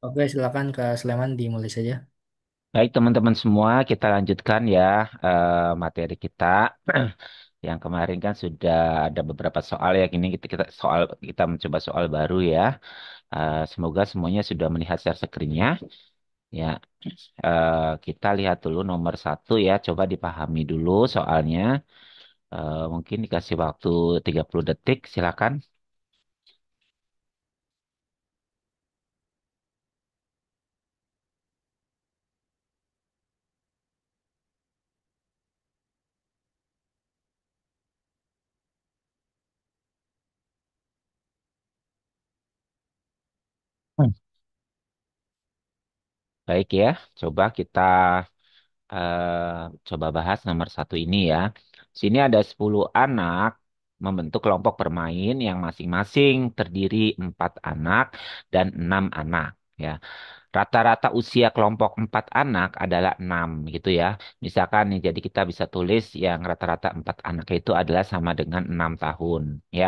Oke, silakan Kak Sleman dimulai saja. Baik teman-teman semua, kita lanjutkan ya materi kita. Yang kemarin kan sudah ada beberapa soal ya, ini kita mencoba soal baru ya. Semoga semuanya sudah melihat share screen-nya. Ya, kita lihat dulu nomor satu ya, coba dipahami dulu soalnya. Mungkin dikasih waktu 30 detik, silakan. Hmm. Baik ya, coba kita coba bahas nomor satu ini ya. Sini ada 10 anak membentuk kelompok bermain yang masing-masing terdiri 4 anak dan 6 anak. Ya, rata-rata usia kelompok 4 anak adalah 6 gitu ya. Misalkan nih, jadi kita bisa tulis yang rata-rata 4 anak itu adalah sama dengan 6 tahun. Ya,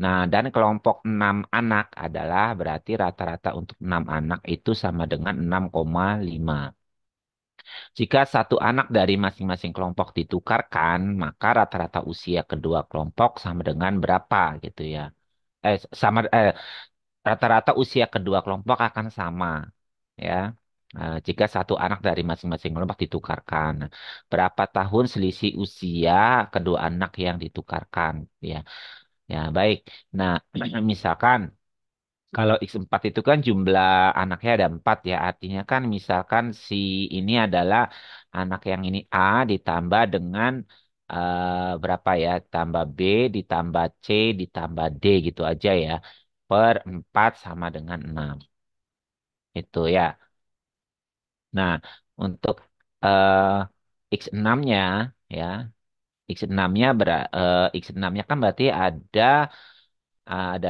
nah dan kelompok 6 anak adalah berarti rata-rata untuk 6 anak itu sama dengan 6,5. Jika satu anak dari masing-masing kelompok ditukarkan, maka rata-rata usia kedua kelompok sama dengan berapa gitu ya. Eh, sama rata-rata usia kedua kelompok akan sama ya. Jika satu anak dari masing-masing kelompok ditukarkan, berapa tahun selisih usia kedua anak yang ditukarkan ya. Ya, baik. Nah, misalkan kalau X4 itu kan jumlah anaknya ada 4 ya. Artinya kan misalkan si ini adalah anak yang ini A ditambah dengan berapa ya? Tambah B ditambah C ditambah D gitu aja ya. Per 4 sama dengan 6. Itu ya. Nah, untuk X6-nya ya. X6-nya X6-nya kan berarti ada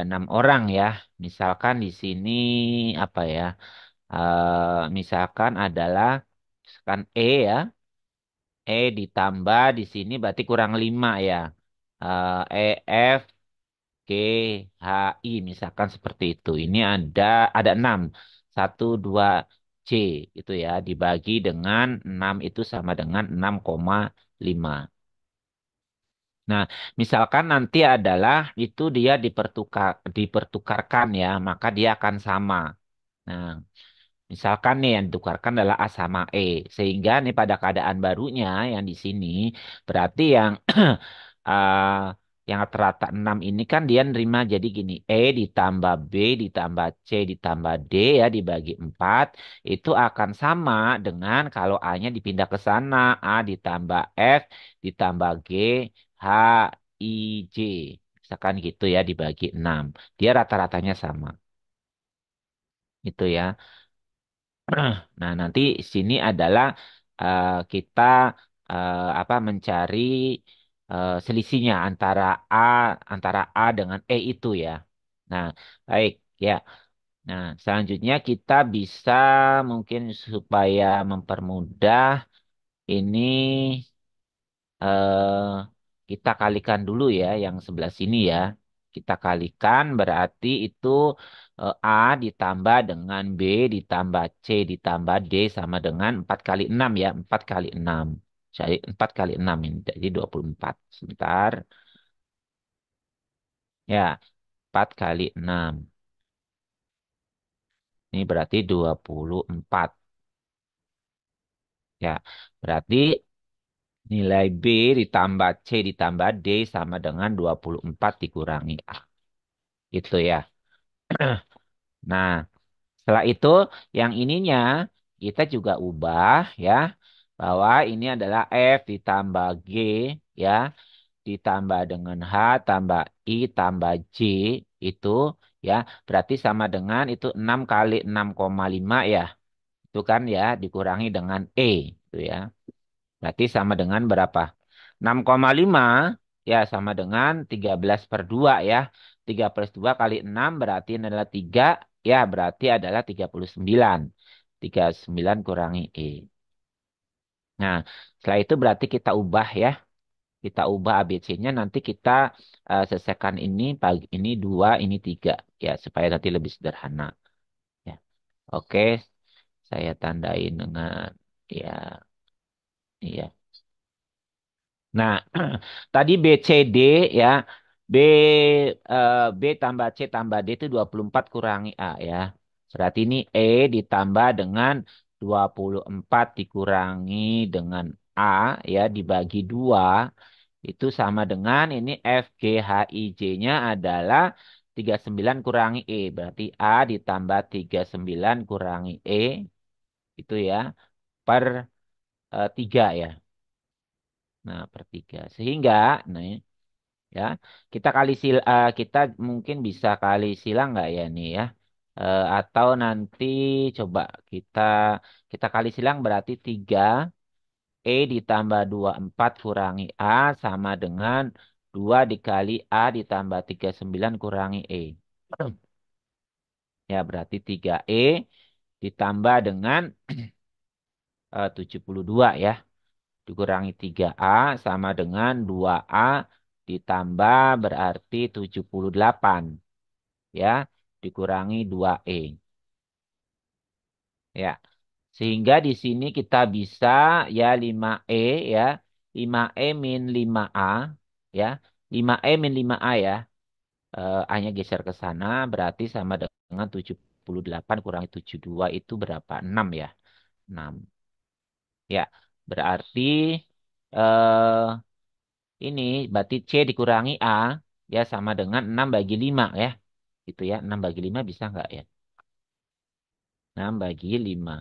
6 orang ya. Misalkan di sini apa ya? Misalkan adalah misalkan ya, E ditambah di sini berarti kurang 5 ya. E, F, G, H, I misalkan seperti itu. Ini ada 6. 1, 2, C itu ya. Dibagi dengan 6 itu sama dengan 6,5. Nah, misalkan nanti adalah itu dia dipertukarkan ya, maka dia akan sama. Nah, misalkan nih yang ditukarkan adalah A sama E. Sehingga nih pada keadaan barunya yang di sini berarti yang yang rata-rata 6 ini kan dia nerima jadi gini. E ditambah B ditambah C ditambah D ya dibagi 4 itu akan sama dengan kalau A-nya dipindah ke sana. A ditambah F ditambah G H I J. Misalkan gitu ya dibagi 6. Dia rata-ratanya sama. Itu ya. Nah, nanti sini adalah kita apa mencari selisihnya antara A dengan E itu ya. Nah, baik ya. Nah, selanjutnya kita bisa mungkin supaya mempermudah ini eh, kita kalikan dulu ya yang sebelah sini ya. Kita kalikan berarti itu A ditambah dengan B ditambah C ditambah D sama dengan 4 kali 6 ya. 4 kali 6. Jadi 4 kali 6 ini. Jadi 24. Sebentar. Ya, 4 kali 6. Ini berarti 24. Ya, berarti nilai B ditambah C ditambah D sama dengan 24 dikurangi A. Itu ya. Nah, setelah itu yang ininya kita juga ubah ya bahwa ini adalah F ditambah G ya ditambah dengan H tambah I tambah J itu ya berarti sama dengan itu 6 kali 6,5 ya. Itu kan ya dikurangi dengan E itu ya. Berarti sama dengan berapa? 6,5 ya sama dengan 13/2 ya. 13/2 kali 6 berarti adalah 3 ya berarti adalah 39. 39 kurangi E. Nah, setelah itu berarti kita ubah ya. Kita ubah ABC-nya nanti kita selesaikan ini pagi ini 2 ini 3 ya supaya nanti lebih sederhana ya. Oke, saya tandain dengan ya, iya. Nah, tadi B, C, D ya. B, B tambah C tambah D itu 24 kurangi A ya. Berarti ini E ditambah dengan 24 dikurangi dengan A ya dibagi 2 itu sama dengan ini F, G, H, I, J-nya adalah 39 kurangi E. Berarti A ditambah 39 kurangi E itu ya per 3 ya. Nah, per 3. Sehingga, nah ya, kita mungkin bisa kali silang nggak ya nih ya? Atau nanti coba kita kita kali silang berarti 3 E ditambah 24 kurangi A sama dengan 2 dikali A ditambah 39 kurangi E. Ya, berarti 3E ditambah dengan 72 ya. Dikurangi 3A sama dengan 2A ditambah berarti 78 ya dikurangi 2E ya. Sehingga di sini kita bisa ya 5E ya. 5E min 5A ya. 5E min 5A ya. A-nya geser ke sana berarti sama dengan 78 kurangi 72 itu berapa? 6 ya. 6 ya. Berarti eh ini berarti C dikurangi A ya sama dengan 6 bagi 5 ya. Gitu ya. 6 bagi 5 bisa nggak ya? 6 bagi 5.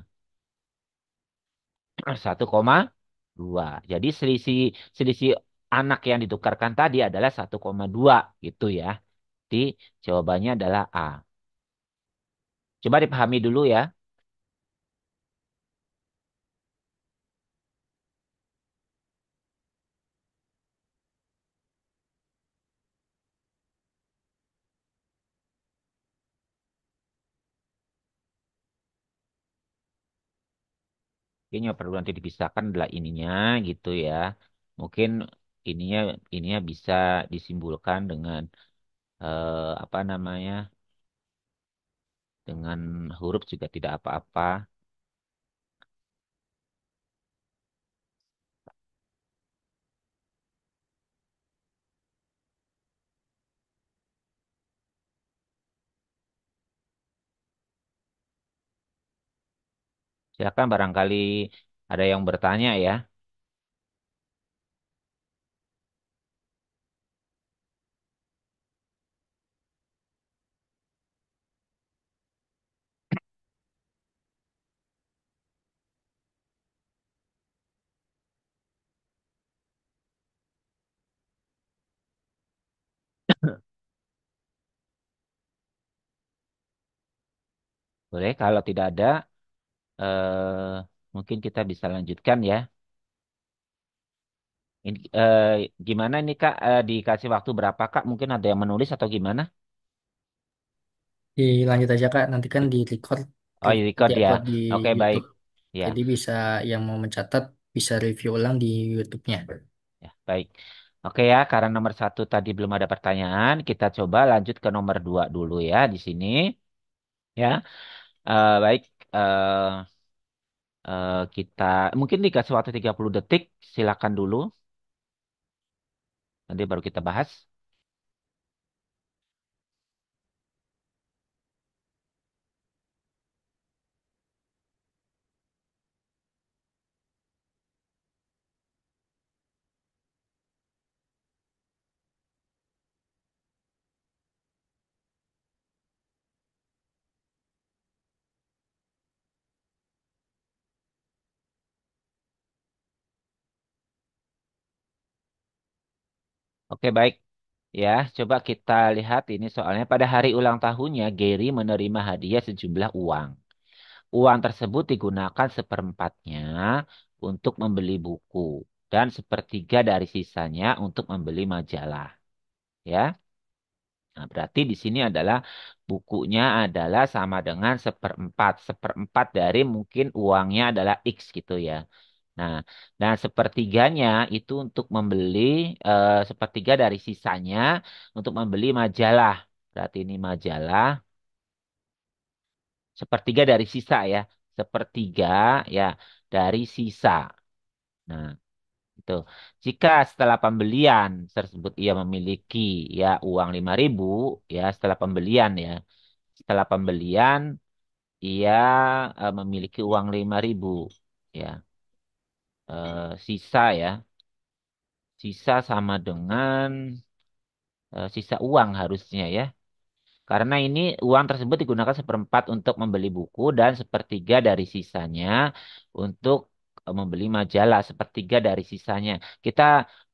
1,2. Jadi selisih selisih anak yang ditukarkan tadi adalah 1,2 gitu ya. Jadi jawabannya adalah A. Coba dipahami dulu ya. Kayaknya perlu nanti dipisahkan adalah ininya gitu ya. Mungkin ininya ininya bisa disimpulkan dengan apa namanya? Dengan huruf juga tidak apa-apa. Silakan barangkali ada yang bertanya ya. Boleh, kalau tidak ada, mungkin kita bisa lanjutkan ya. Ini, gimana nih Kak? Dikasih waktu berapa Kak? Mungkin ada yang menulis atau gimana? Dilanjut aja Kak, nanti kan di record, Oh, ya record ya. upload di Oke, baik. YouTube. Ya, Jadi bisa yang mau mencatat bisa review ulang di YouTube-nya. ya, baik. Oke ya, karena nomor 1 tadi belum ada pertanyaan, kita coba lanjut ke nomor 2 dulu ya di sini. Ya, baik. Kita mungkin dikasih waktu 30 detik. Silakan dulu. Nanti baru kita bahas. Oke, baik. Ya, coba kita lihat ini soalnya pada hari ulang tahunnya Gary menerima hadiah sejumlah uang. Uang tersebut digunakan seperempatnya untuk membeli buku dan sepertiga dari sisanya untuk membeli majalah. Ya, nah, berarti di sini adalah bukunya adalah sama dengan seperempat. Seperempat dari mungkin uangnya adalah X gitu ya. Nah, dan sepertiganya itu untuk membeli sepertiga dari sisanya untuk membeli majalah. Berarti ini majalah Sepertiga dari sisa ya. Sepertiga ya dari sisa. Nah, itu. Jika setelah pembelian tersebut ia memiliki ya uang 5.000 ya setelah pembelian ya. Setelah pembelian ia memiliki uang 5.000 ya. Sisa ya. Sisa sama dengan sisa uang harusnya ya. Karena ini uang tersebut digunakan seperempat untuk membeli buku dan sepertiga dari sisanya untuk membeli majalah. Sepertiga dari sisanya. Kita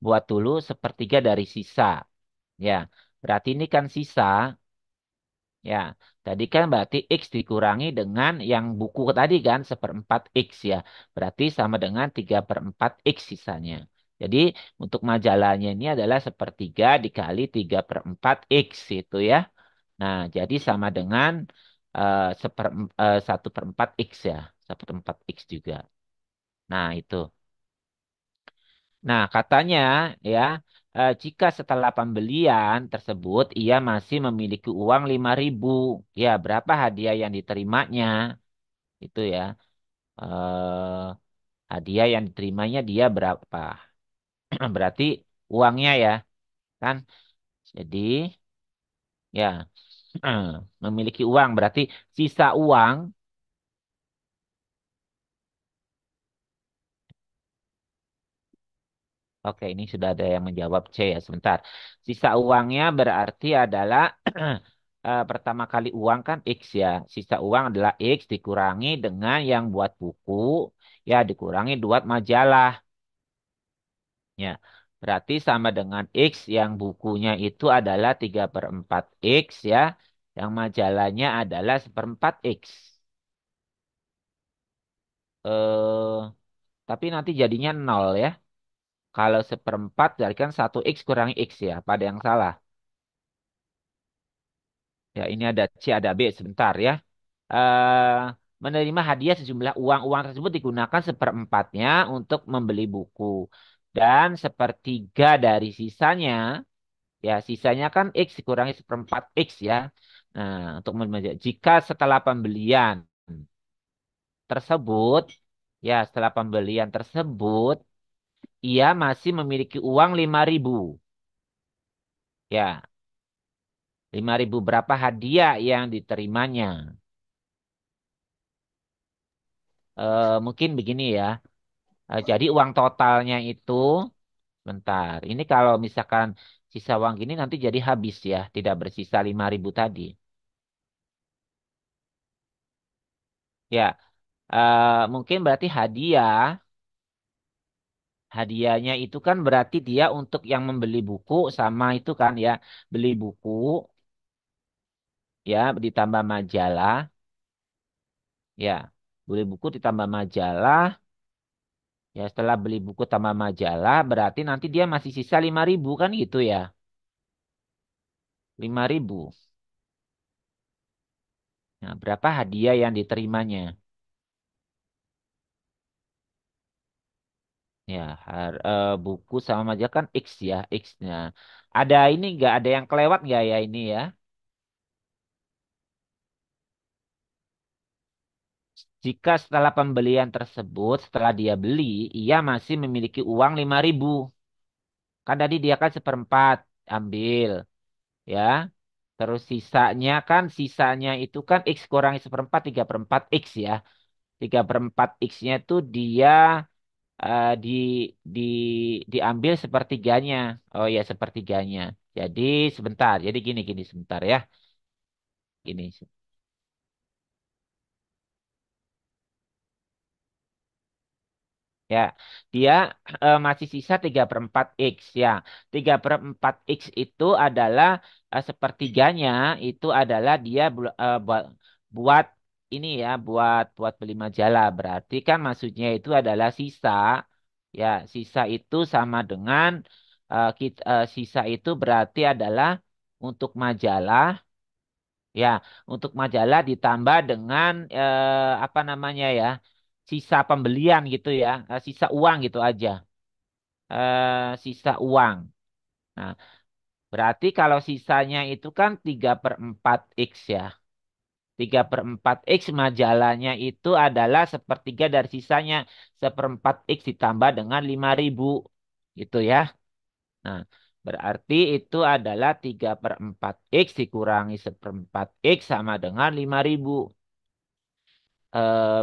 buat dulu sepertiga dari sisa. Ya, berarti ini kan sisa. Ya, tadi kan berarti X dikurangi dengan yang buku tadi kan seperempat X ya. Berarti sama dengan 3/4 X sisanya. Jadi untuk majalahnya ini adalah sepertiga dikali 3/4 X itu ya. Nah, jadi sama dengan 1/4 X ya. 1/4 X juga. Nah, itu. Nah, katanya ya, jika setelah pembelian tersebut ia masih memiliki uang 5.000, ya berapa hadiah yang diterimanya? Itu ya. Eh, hadiah yang diterimanya dia berapa? Berarti uangnya ya, kan? Jadi ya, memiliki uang berarti sisa uang. Oke, ini sudah ada yang menjawab C ya, sebentar. Sisa uangnya berarti adalah pertama kali uang kan X ya. Sisa uang adalah X dikurangi dengan yang buat buku, ya dikurangi buat majalah. Ya, berarti sama dengan X yang bukunya itu adalah 3/4 X ya. Yang majalahnya adalah seperempat X. Eh, tapi nanti jadinya nol ya. Kalau seperempat berarti kan 1 X kurangi X ya. Pada yang salah. Ya, ini ada C, ada B sebentar ya. eh Menerima hadiah sejumlah uang. Uang tersebut digunakan seperempatnya untuk membeli buku. Dan sepertiga dari sisanya, ya sisanya kan X dikurangi seperempat X ya. Nah, untuk jika setelah pembelian tersebut, ya setelah pembelian tersebut, ia masih memiliki uang 5.000. Ya, 5.000 berapa hadiah yang diterimanya? Mungkin begini ya. Jadi uang totalnya itu, bentar. Ini kalau misalkan sisa uang gini nanti jadi habis ya, tidak bersisa 5.000 tadi. Ya, mungkin berarti hadiahnya itu kan berarti dia untuk yang membeli buku sama itu kan ya, beli buku ya ditambah majalah, ya, beli buku ditambah majalah, ya setelah beli buku tambah majalah berarti nanti dia masih sisa 5.000 kan gitu ya, 5.000. Nah, berapa hadiah yang diterimanya? Ya, buku sama majalah kan X ya, X-nya. Ada ini nggak, ada yang kelewat nggak ya ini ya? Jika setelah pembelian tersebut, setelah dia beli, ia masih memiliki uang 5.000. Kan tadi dia kan seperempat ambil, ya. Terus sisanya itu kan X kurangi seperempat, 3/4 X ya. 3/4 X-nya itu dia eh, di di diambil sepertiganya. Oh ya, sepertiganya. Jadi sebentar. Jadi gini sebentar ya. Gini. Ya, dia masih sisa 3/4 X ya. 3/4 X itu adalah sepertiganya itu adalah dia buat ini ya, buat beli majalah. Berarti kan maksudnya itu adalah sisa. Ya, sisa itu sama dengan sisa itu berarti adalah untuk majalah. Ya, untuk majalah ditambah dengan apa namanya ya, sisa pembelian gitu ya, sisa uang gitu aja, sisa uang. Nah, berarti kalau sisanya itu kan 3/4 X ya. 3/4 X majalahnya itu adalah sepertiga dari sisanya. 1/4 X ditambah dengan 5.000. Gitu ya. Nah, berarti itu adalah 3/4 X dikurangi 1/4 X sama dengan 5.000.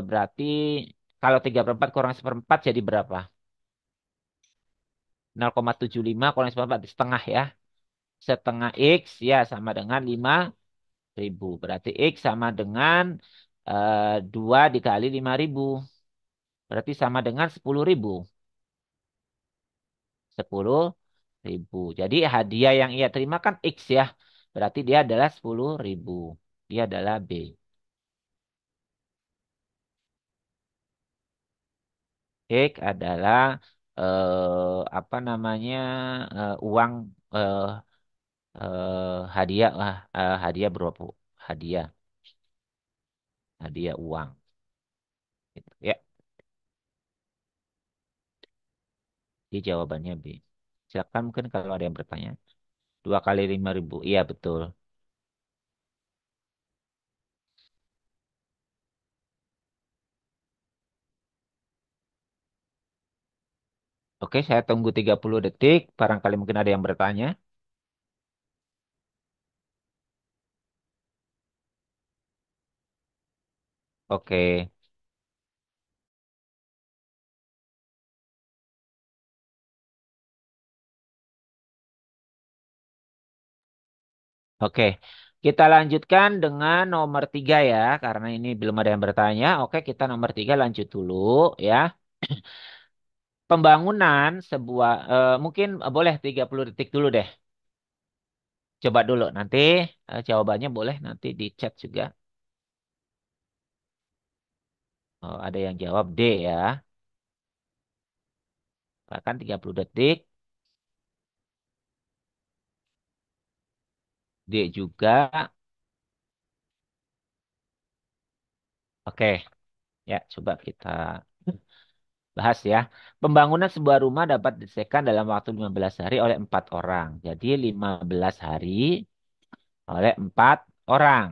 Berarti kalau 3/4 kurang 1/4 jadi berapa? 0,75 kurang 1/4 setengah ya. Setengah X ya sama dengan 5.000. Berarti X sama dengan 2 dikali 5.000. Berarti sama dengan 10.000. 10.000. Jadi hadiah yang ia terima kan X ya. Berarti dia adalah 10.000. Dia adalah B. X adalah apa namanya uang eh, hadiah lah, hadiah berapa? Hadiah, hadiah uang. Gitu. Ya, jadi jawabannya B. Silakan mungkin kalau ada yang bertanya. 2 kali 5.000. Iya betul. Oke, saya tunggu 30 detik. Barangkali mungkin ada yang bertanya. Oke, oke. Kita lanjutkan dengan nomor 3 ya, karena ini belum ada yang bertanya. Oke, kita nomor 3 lanjut dulu ya. Pembangunan sebuah, mungkin boleh 30 detik dulu deh. Coba dulu, nanti jawabannya boleh nanti di chat juga. Oh, ada yang jawab D ya. Bahkan 30 detik. D juga. Oke, ya coba kita bahas ya. Pembangunan sebuah rumah dapat diselesaikan dalam waktu 15 hari oleh 4 orang. Jadi 15 hari oleh 4 orang.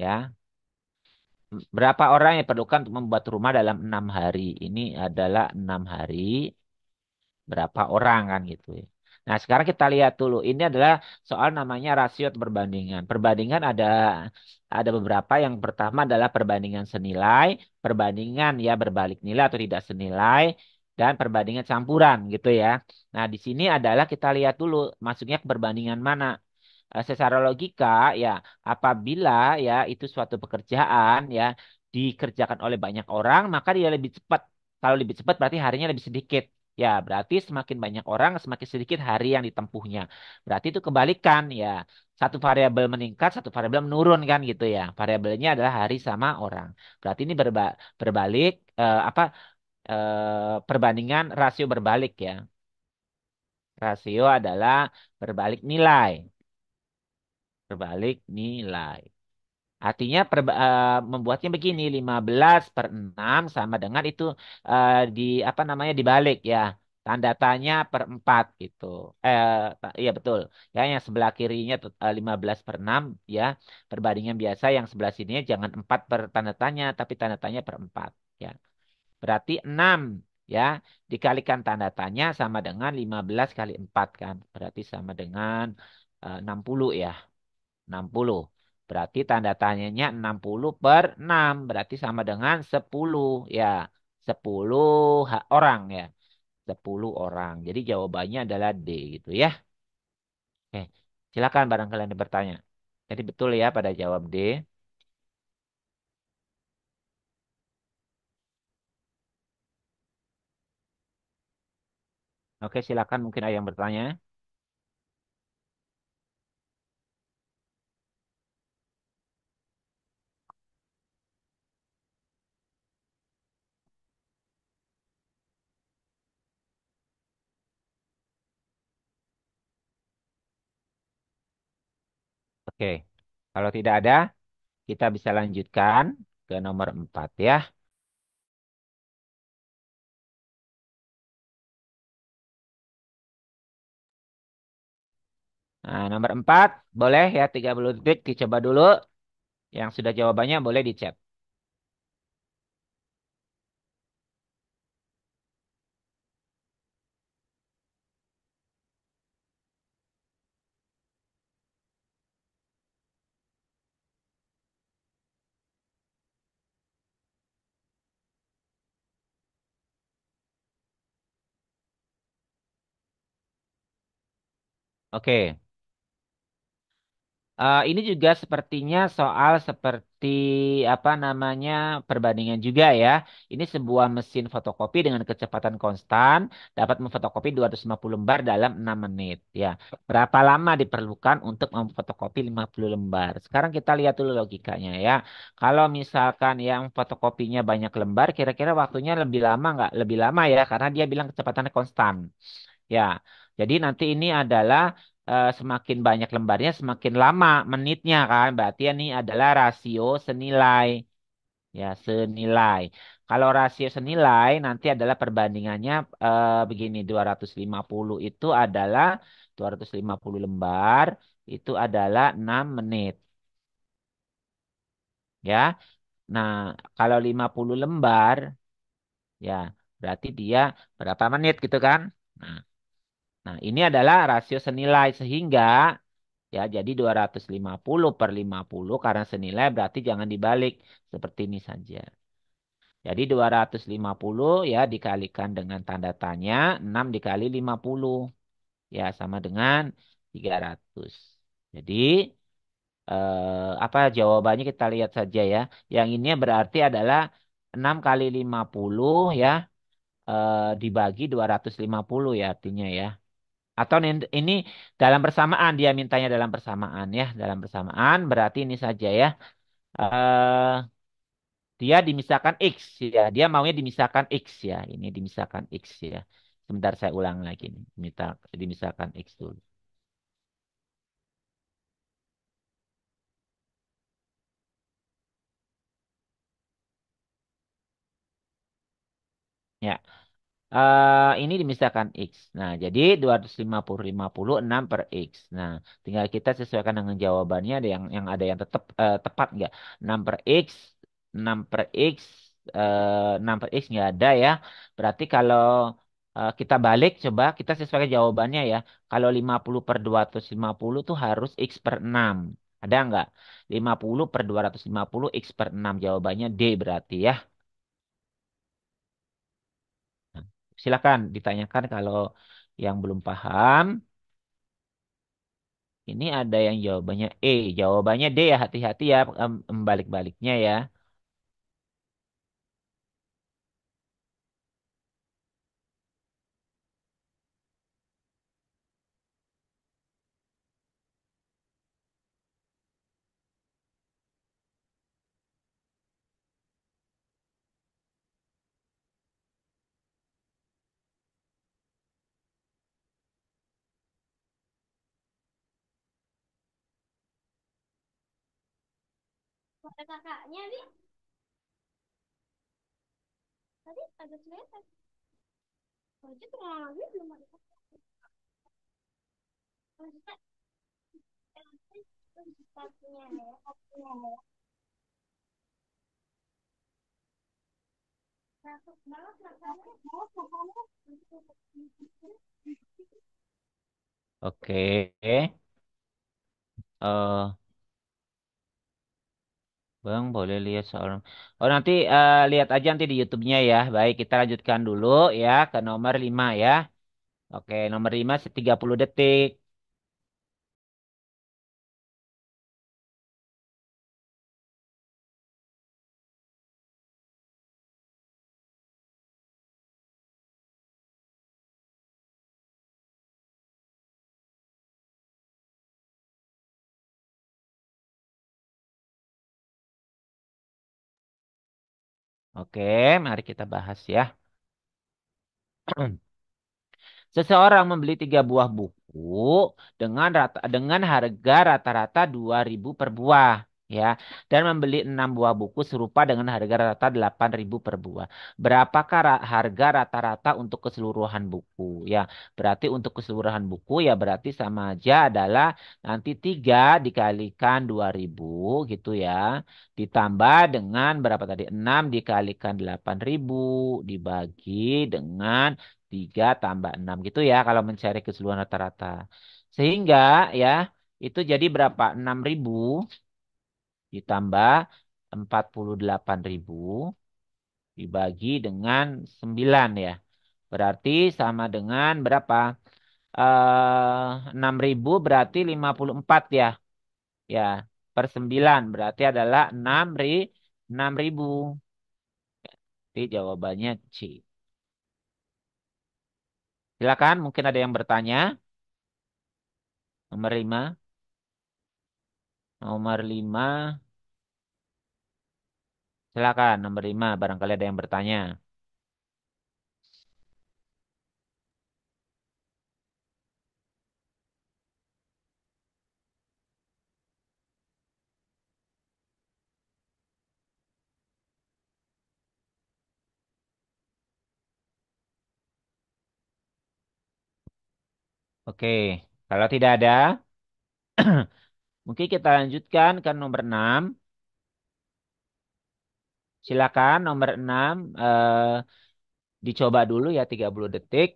Ya, berapa orang yang diperlukan untuk membuat rumah dalam 6 hari? Ini adalah 6 hari. Berapa orang kan gitu ya. Nah, sekarang kita lihat dulu. Ini adalah soal namanya rasio atau perbandingan. Perbandingan ada beberapa. Yang pertama adalah perbandingan senilai, perbandingan ya berbalik nilai atau tidak senilai, dan perbandingan campuran gitu ya. Nah, di sini adalah kita lihat dulu masuknya ke perbandingan mana. Secara logika ya apabila ya itu suatu pekerjaan ya dikerjakan oleh banyak orang maka dia lebih cepat. Kalau lebih cepat berarti harinya lebih sedikit. Ya, berarti semakin banyak orang, semakin sedikit hari yang ditempuhnya. Berarti itu kebalikan ya. Satu variabel meningkat, satu variabel menurun kan gitu ya. Variabelnya adalah hari sama orang. Berarti ini berbalik perbandingan rasio berbalik ya. Rasio adalah berbalik nilai, berbalik nilai. Artinya membuatnya begini 15/6 sama dengan itu di apa namanya dibalik ya. Tanda tanya per 4 gitu. Iya betul. Ya yang sebelah kirinya 15/6 ya. Perbandingan biasa yang sebelah sininya jangan 4 per tanda tanya tapi tanda tanya per 4 ya. Berarti 6 ya dikalikan tanda tanya sama dengan 15 kali 4 kan. Berarti sama dengan 60 ya. 60. Berarti tanda tanyanya 60/6. Berarti sama dengan 10 ya. 10 orang ya. 10 orang. Jadi jawabannya adalah D gitu ya. Oke. Silakan barangkali kalian yang bertanya. Jadi betul ya pada jawab D. Oke, silakan mungkin ada yang bertanya. Oke. Kalau tidak ada, kita bisa lanjutkan ke nomor 4 ya. Nah, nomor 4 boleh ya 30 detik dicoba dulu. Yang sudah jawabannya boleh di chat. Oke. Ini juga sepertinya soal seperti apa namanya perbandingan juga ya. Ini sebuah mesin fotokopi dengan kecepatan konstan dapat memfotokopi 250 lembar dalam 6 menit. Ya, berapa lama diperlukan untuk memfotokopi 50 lembar? Sekarang kita lihat dulu logikanya ya. Kalau misalkan yang fotokopinya banyak lembar, kira-kira waktunya lebih lama nggak? Lebih lama ya, karena dia bilang kecepatannya konstan. Ya, jadi nanti ini adalah semakin banyak lembarnya semakin lama menitnya kan. Berarti ini adalah rasio senilai. Ya, senilai. Kalau rasio senilai nanti adalah perbandingannya begini 250 itu adalah 250 lembar itu adalah 6 menit ya. Nah, kalau 50 lembar ya berarti dia berapa menit gitu kan? Nah, nah, ini adalah rasio senilai sehingga ya jadi 250 per 50 karena senilai berarti jangan dibalik seperti ini saja. Jadi 250 ya dikalikan dengan tanda tanya 6 dikali 50 ya sama dengan 300. Jadi apa jawabannya kita lihat saja ya. Yang ini berarti adalah 6 kali 50 ya dibagi 250 ya artinya ya. Atau ini dalam bersamaan dia mintanya dalam bersamaan ya, dalam bersamaan berarti ini saja ya. eh Dia dimisahkan X ya, dia maunya dimisahkan X ya. Ini dimisahkan X ya. Sebentar saya ulang lagi nih. Dimisahkan X dulu. Ya. Ini dimisahkan X. Nah, jadi 250 6 per X. Nah, tinggal kita sesuaikan dengan jawabannya ada yang tetap tepat nggak? 6 per X, 6 per X, 6 per X nggak ada ya. Berarti kalau kita balik coba kita sesuaikan jawabannya ya. Kalau 50 per 250 tuh harus X per 6. Ada nggak? 50 per 250 X per 6. Jawabannya D berarti ya. Nah, silakan ditanyakan kalau yang belum paham. Ini ada yang jawabannya E. Jawabannya D ya, hati-hati ya balik-baliknya ya. Kata kakaknya nih, tadi ada cerita. Kalau itu lagi belum ada. Maksudnya, sepatunya ya, sepatunya ya. Masuk banget rasanya. Oke. eh Bang, boleh lihat soal. Oh, nanti lihat aja nanti di YouTube-nya ya. Baik, kita lanjutkan dulu ya ke nomor 5 ya. Oke, nomor 5 30 detik. Oke, mari kita bahas ya. Seseorang membeli 3 buah buku dengan harga rata-rata 2.000 per buah. ya, dan membeli 6 buah buku serupa dengan harga rata 8.000 per buah. Berapakah harga rata-rata untuk keseluruhan buku? Ya, berarti untuk keseluruhan buku ya berarti sama aja adalah nanti 3 dikalikan 2.000 gitu ya. Ditambah dengan berapa tadi? 6 dikalikan 8.000 dibagi dengan 3 tambah 6 gitu ya kalau mencari keseluruhan rata-rata. Sehingga ya itu jadi berapa? 6.000 ditambah 48.000 dibagi dengan 9 ya. Berarti sama dengan berapa? 6.000 berarti 54 ya. Ya, per 9 berarti adalah 6.000. Jadi jawabannya C. Silakan, mungkin ada yang bertanya. Nomor 5. Nomor 5. Silakan, nomor 5. Barangkali ada yang bertanya. Oke, kalau tidak ada, mungkin kita lanjutkan ke nomor 6. Silakan nomor 6 dicoba dulu ya 30 detik.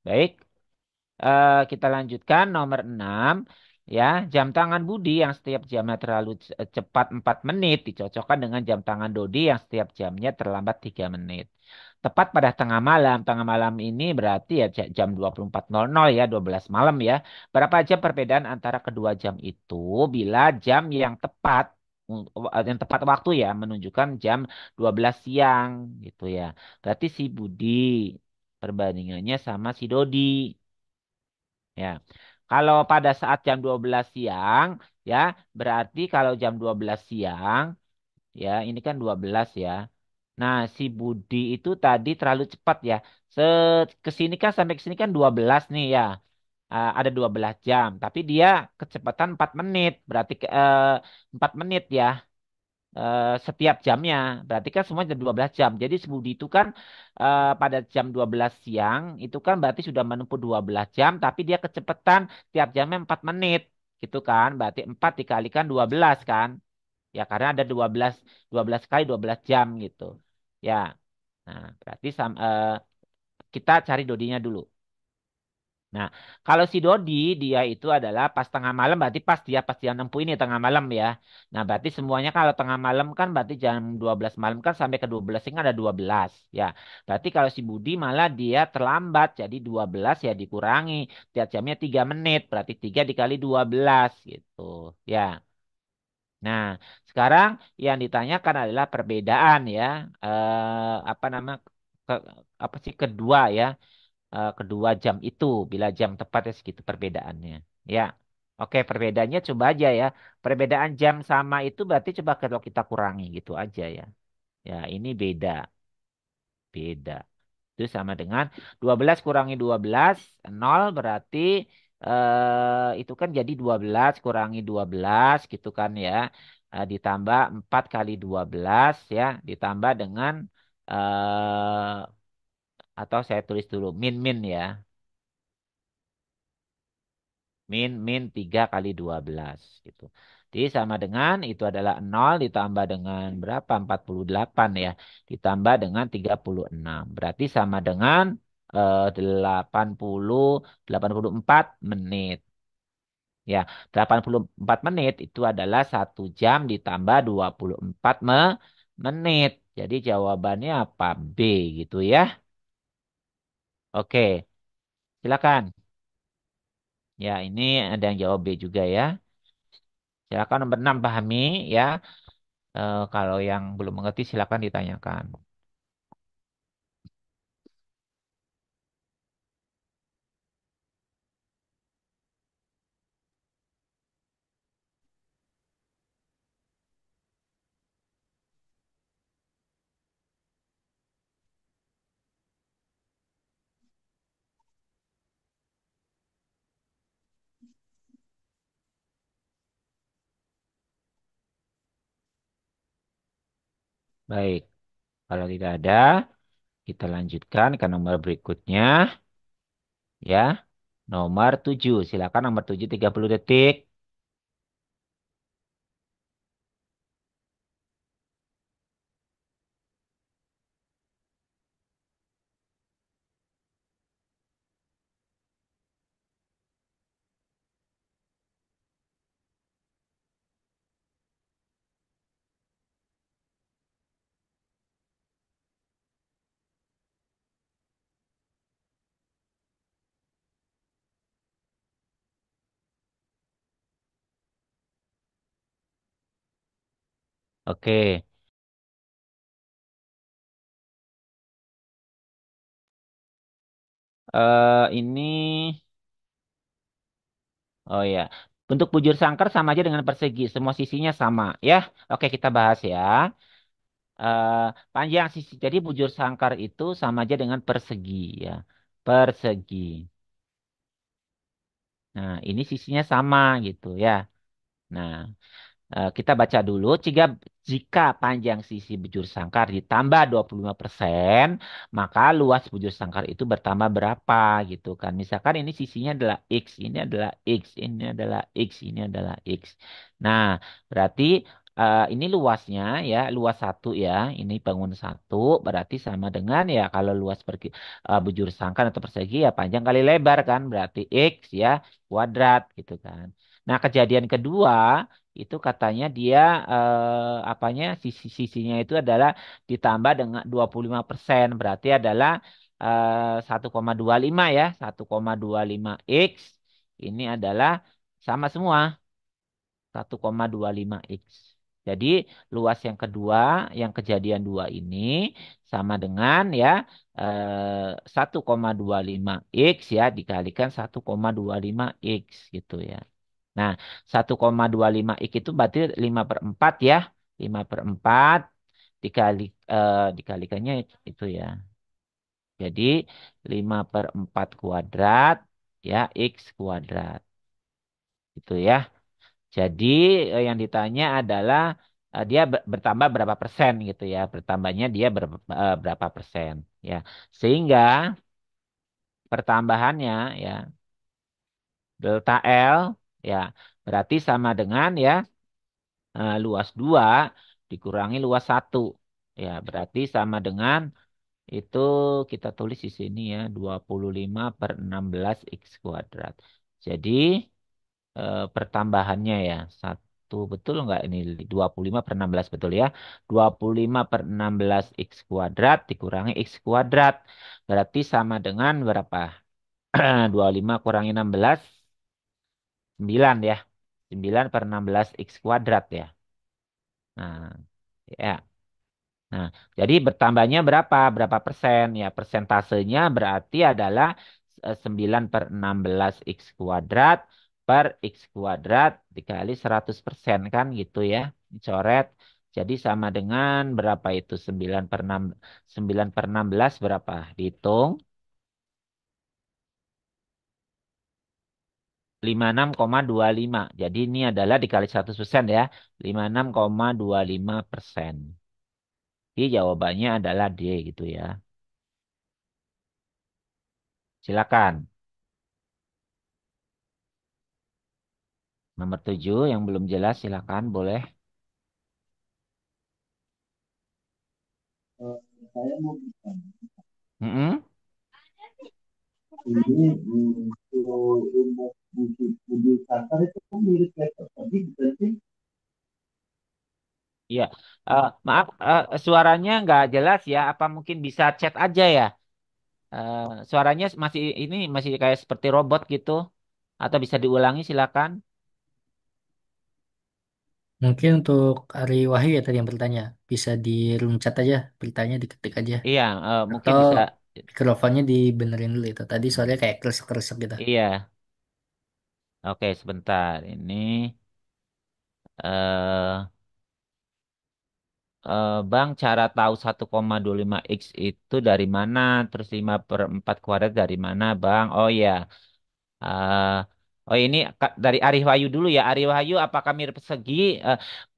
Baik, kita lanjutkan nomor 6 ya. Jam tangan Budi yang setiap jamnya terlalu cepat 4 menit dicocokkan dengan jam tangan Dodi yang setiap jamnya terlambat 3 menit. Tepat pada tengah malam. Tengah malam ini berarti ya jam 24.00 ya, 12 malam ya. Berapa jam perbedaan antara kedua jam itu bila jam yang tepat waktu ya menunjukkan jam 12 siang gitu ya. Berarti si Budi perbandingannya sama si Dodi. Ya. Kalau pada saat jam 12 siang, ya, berarti kalau jam 12 siang, ya, ini kan 12 ya. Nah, si Budi itu tadi terlalu cepat ya. Se Kesini kan sampai kesini kan 12 nih ya. Ada 12 jam, tapi dia kecepatan 4 menit. Berarti 4 menit ya setiap jamnya. Berarti kan semua jam 12 jam. Jadi si Budi itu kan pada jam 12 siang itu kan berarti sudah menempuh 12 jam tapi dia kecepatan tiap jamnya 4 menit gitu kan. Berarti 4 dikalikan 12 kan. Ya karena ada 12 kali 12 jam gitu. Ya. Nah, berarti kita cari Dodinya dulu. Nah, kalau si Dodi dia itu adalah pas tengah malam berarti pas dia nempuh ini tengah malam ya. Nah, berarti semuanya kalau tengah malam kan berarti jam 12 malam kan sampai ke 12 ini ada 12 ya. Berarti kalau si Budi malah dia terlambat jadi 12 ya dikurangi tiap jamnya 3 menit berarti 3 dikali 12 gitu ya. Nah, sekarang yang ditanyakan adalah perbedaan ya apa nama ke- apa sih kedua ya kedua jam itu bila jam tepatnya segitu perbedaannya. Ya. Oke, perbedaannya coba aja ya. Perbedaan jam sama itu berarti coba kalau kita kurangi gitu aja ya. Ya, ini beda. Beda. Itu sama dengan 12 kurangi 12 nol berarti itu kan jadi 12 kurangi 12 gitu kan ya. Ditambah 4 kali 12 ya, ditambah dengan atau saya tulis dulu min ya. Min 3 kali 12 gitu. Jadi sama dengan itu adalah nol ditambah dengan berapa? 48 ya. Ditambah dengan 36. Berarti sama dengan 84 menit. Ya, 84 menit itu adalah 1 jam ditambah 24 menit. Jadi jawabannya apa? B gitu ya. Oke, silakan. Ya, ini ada yang jawab B juga ya. Silakan nomor 6 pahami ya. Kalau yang belum mengerti silakan ditanyakan. Baik, kalau tidak ada, kita lanjutkan ke nomor berikutnya. Ya, nomor 7. Silakan nomor 7 30 detik. Oke, ini, oh ya, bentuk bujur sangkar sama aja dengan persegi. Semua sisinya sama, ya. Oke, kita bahas ya. eh Panjang sisi. Jadi bujur sangkar itu sama aja dengan persegi ya. Persegi. Nah, ini sisinya sama gitu ya. Nah, kita baca dulu. Jika panjang sisi bujur sangkar ditambah 25%, maka luas bujur sangkar itu bertambah berapa gitu kan. Misalkan ini sisinya adalah X, ini adalah X, ini adalah X, ini adalah X. Nah, berarti ini luasnya ya, luas satu ya, ini bangun satu, berarti sama dengan ya kalau luas bujur sangkar atau persegi ya panjang kali lebar kan, berarti X ya kuadrat gitu kan. Nah, kejadian kedua itu katanya dia apanya sisinya itu adalah ditambah dengan 25% berarti adalah 1,25 ya 1,25 X ini adalah sama semua 1,25 X. Jadi luas yang kedua, yang kejadian dua ini sama dengan ya 1,25 X ya dikalikan 1,25 X gitu ya. Nah, 1,25 X itu berarti 5 per 4 ya. 5 per 4 dikali, dikalikannya itu ya. Jadi 5 per 4 kuadrat ya X kuadrat. Itu ya. Jadi yang ditanya adalah dia bertambah berapa persen gitu ya. Bertambahnya dia berapa persen ya. Sehingga pertambahannya ya delta L ya berarti sama dengan ya luas 2 dikurangi luas satu. Ya, berarti sama dengan itu kita tulis di sini ya 25 per 16 X kuadrat. Jadi pertambahannya ya satu betul nggak ini 25 per 16 betul ya. 25 per 16 X kuadrat dikurangi X kuadrat. Berarti sama dengan berapa? 25 kurangi 16 9 ya. 9 per 16 X kuadrat ya. Nah, ya. Nah, jadi bertambahnya berapa? Berapa persen? Ya, persentasenya berarti adalah 9 per 16 X kuadrat per X kuadrat dikali 100% kan gitu ya. Dicoret. Jadi sama dengan berapa itu? 9 per 16 berapa? Dihitung. 56,25. Jadi ini adalah dikali 100% ya. 56,25%. Jadi jawabannya adalah D gitu ya. Silakan. Nomor 7 yang belum jelas silakan boleh. Eh, saya mau bertanya, Mm-mm. ini untuk rumus budi kasar itu kan mirip kayak tadi berarti Iya. Maaf, suaranya nggak jelas ya. Apa mungkin bisa chat aja ya? Eh, Suaranya masih ini masih kayak seperti robot gitu. Atau bisa diulangi silakan. Mungkin untuk Ari Wahyu ya tadi yang bertanya. Bisa di room chat aja, bertanya diketik aja. Iya, mungkin Atau bisa. mikrofonnya dibenerin dulu itu. Tadi suaranya kayak kresek-kresek gitu. Iya. Oke, sebentar. Ini eh Bang, cara tahu 1,25 X itu dari mana? Terus 5 per 4 kuadrat dari mana, Bang? Oh ya. Oh ini dari Ari Wahyu dulu ya. Ari Wahyu apakah mirip persegi?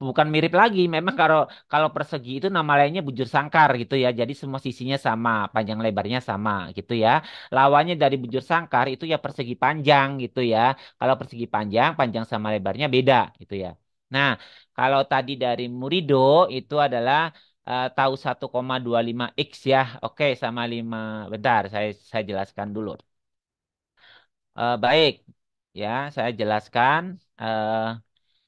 Bukan mirip lagi. Memang kalau kalau persegi itu nama lainnya bujur sangkar gitu ya. Jadi semua sisinya sama, panjang lebarnya sama gitu ya. Lawannya dari bujur sangkar itu ya persegi panjang gitu ya. Kalau persegi panjang, panjang sama lebarnya beda gitu ya. Nah, kalau tadi dari Murido itu adalah tahu 1,25 X ya. Oke, sama 5. Bentar, saya jelaskan dulu. Baik, ya saya jelaskan. Eh,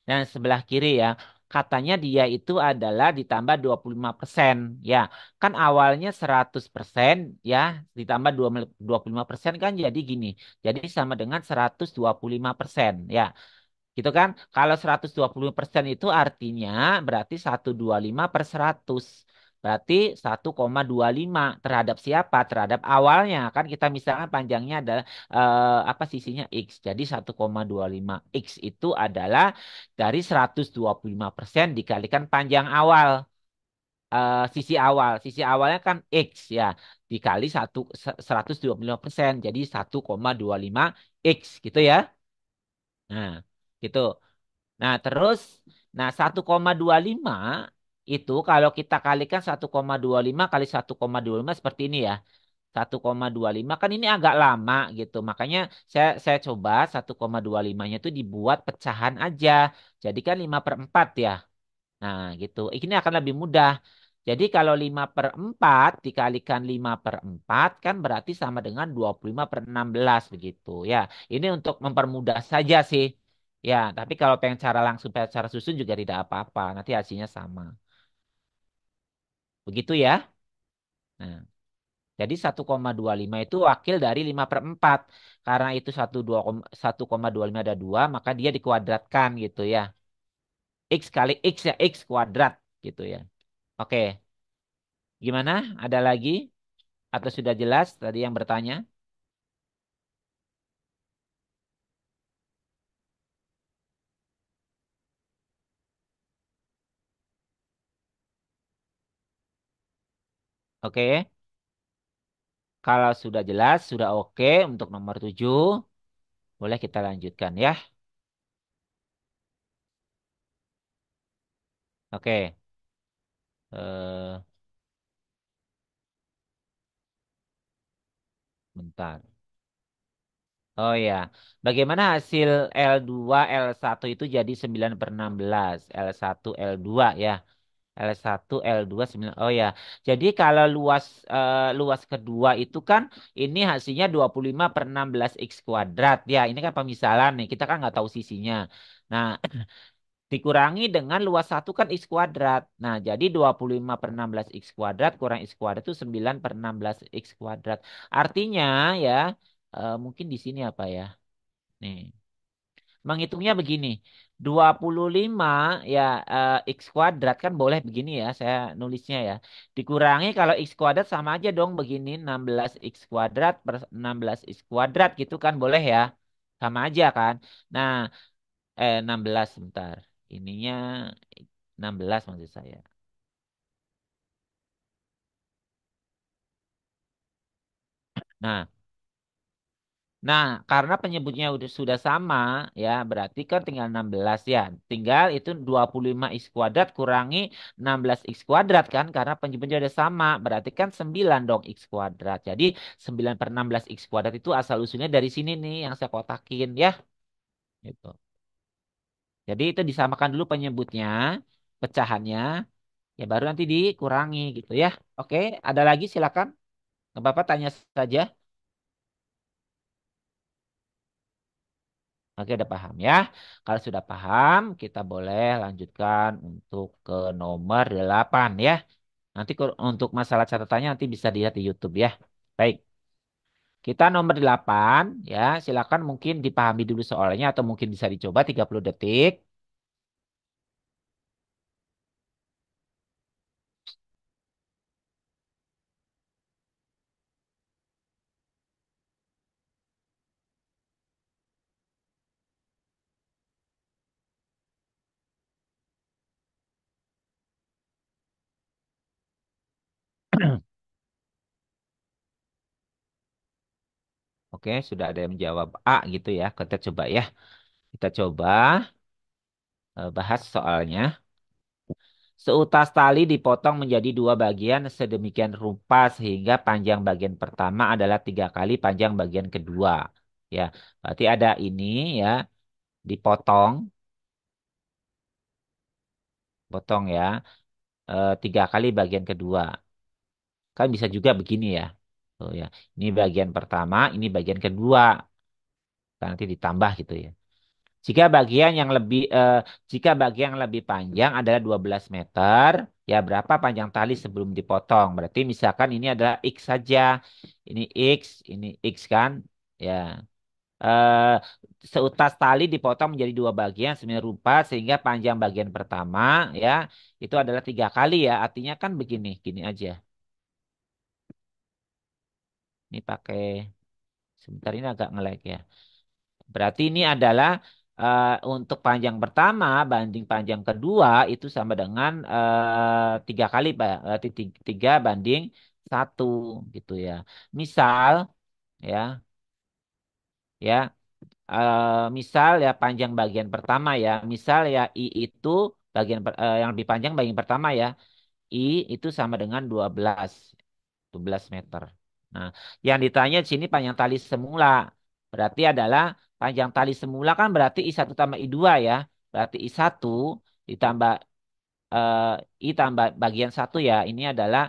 dan sebelah kiri ya, katanya dia itu adalah ditambah 25%. Ya, kan awalnya 100% ya, ditambah 25% kan jadi gini. Jadi sama dengan 125%. Ya, gitu kan? Kalau 120% itu artinya berarti 125 per 100. Berarti 1,25 terhadap siapa? Terhadap awalnya. Kan kita misalkan panjangnya adalah apa sisinya X. Jadi 1,25 X itu adalah dari 125% dikalikan panjang awal. Sisi awal. Sisi awalnya kan X ya. Dikali 125%. Jadi 1,25 X gitu ya. Nah, gitu. Nah, terus, nah 1,25 itu kalau kita kalikan 1,25 kali 1,25 seperti ini ya. 1,25 kan ini agak lama gitu. Makanya saya coba 1,25-nya itu dibuat pecahan aja. Jadi kan 5/4 ya. Nah, gitu. Ini akan lebih mudah. Jadi kalau 5/4 dikalikan 5/4 kan berarti sama dengan 25/16 begitu ya. Ini untuk mempermudah saja sih. Ya, tapi kalau pengen cara langsung pengen cara susun juga tidak apa-apa. Nanti hasilnya sama. Begitu ya. Nah, jadi 1,25 itu wakil dari 5/4. Karena itu 1,25 ada 2, maka dia dikuadratkan gitu ya. X kali X ya, X kuadrat gitu ya. Oke. Gimana? Ada lagi? Atau sudah jelas tadi yang bertanya? Oke. Kalau sudah jelas, sudah oke untuk nomor 7, boleh kita lanjutkan ya. Oke. Eh, bentar. Oh ya, bagaimana hasil L2 L1 itu jadi 9/16, L1 L2 ya. L1 L2 9. Oh ya. Jadi kalau luas kedua itu kan ini hasilnya 25/16 X kuadrat. Ya, ini kan pemisalan nih. Kita kan nggak tahu sisinya. Nah, dikurangi dengan luas satu kan X kuadrat. Nah, jadi 25/16 X kuadrat kurang X kuadrat itu 9/16 X kuadrat. Artinya ya, mungkin di sini apa ya? Nih. Menghitungnya begini. 25 ya X kuadrat kan boleh begini ya saya nulisnya ya. Dikurangi kalau X kuadrat sama aja dong begini 16 X kuadrat per 16 X kuadrat gitu kan boleh ya. Sama aja kan. Nah 16 bentar. Ininya 16 maksud saya. Nah, Nah, karena penyebutnya sudah sama, ya berarti kan tinggal 16 ya. Tinggal itu 25 X kuadrat kurangi 16 X kuadrat kan, karena penyebutnya sudah sama. Berarti kan 9 dong X kuadrat. Jadi 9/16 X kuadrat itu asal usulnya dari sini nih yang saya kotakin ya. Gitu. Jadi itu disamakan dulu penyebutnya, pecahannya, ya baru nanti dikurangi gitu ya. Oke, ada lagi silakan. Bapak tanya saja. Oke, udah paham ya. Kalau sudah paham, kita boleh lanjutkan untuk ke nomor 8 ya. Nanti untuk masalah catatannya nanti bisa dilihat di YouTube ya. Baik, kita nomor 8 ya. Silakan mungkin dipahami dulu soalnya atau mungkin bisa dicoba 30 detik. Oke, sudah ada yang menjawab A gitu ya. Kita coba ya. Kita coba bahas soalnya. Seutas tali dipotong menjadi dua bagian sedemikian rupa sehingga panjang bagian pertama adalah 3 kali panjang bagian kedua. Ya, berarti ada ini ya, dipotong, potong ya, 3 kali bagian kedua. Kan bisa juga begini ya. Oh ya, ini bagian pertama, ini bagian kedua. Nanti ditambah gitu ya. Jika bagian yang lebih jika bagian yang lebih panjang adalah 12 meter, ya berapa panjang tali sebelum dipotong? Berarti misalkan ini adalah X saja. Ini X kan? Ya. Eh, Seutas tali dipotong menjadi dua bagian sembilan rupa sehingga panjang bagian pertama ya itu adalah 3 kali ya. Artinya kan begini, gini aja. Ini pakai sebentar ini agak nge-lag ya. Berarti ini adalah untuk panjang pertama banding panjang kedua itu sama dengan 3 kali, Pak. Berarti 3 banding 1 gitu ya. Misal ya, ya, misal ya panjang bagian pertama ya. Misal ya I itu yang lebih panjang bagian pertama ya. I itu sama dengan 12 meter. Nah, yang ditanya di sini panjang tali semula. Berarti adalah panjang tali semula kan berarti I1 tambah I2 ya. Berarti I1 ditambah eh, I tambah bagian satu ya. Ini adalah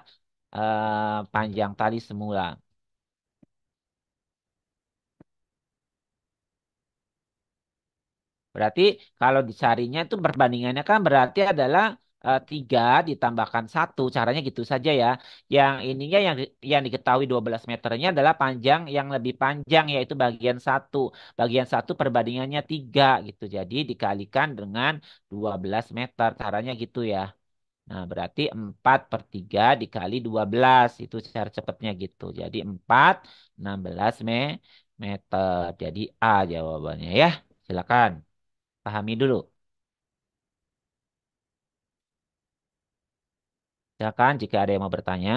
panjang tali semula. Berarti kalau dicarinya itu perbandingannya kan berarti adalah 3 ditambahkan satu. Caranya gitu saja ya. Yang ininya yang diketahui 12 meternya adalah panjang yang lebih panjang yaitu bagian satu. Bagian satu perbandingannya 3 gitu. Jadi dikalikan dengan 12 meter. Caranya gitu ya. Nah berarti 4/3 dikali 12. Itu cara cepatnya gitu. Jadi 16 meter. Jadi A jawabannya ya. Silakan. Pahami dulu. Silakan jika ada yang mau bertanya.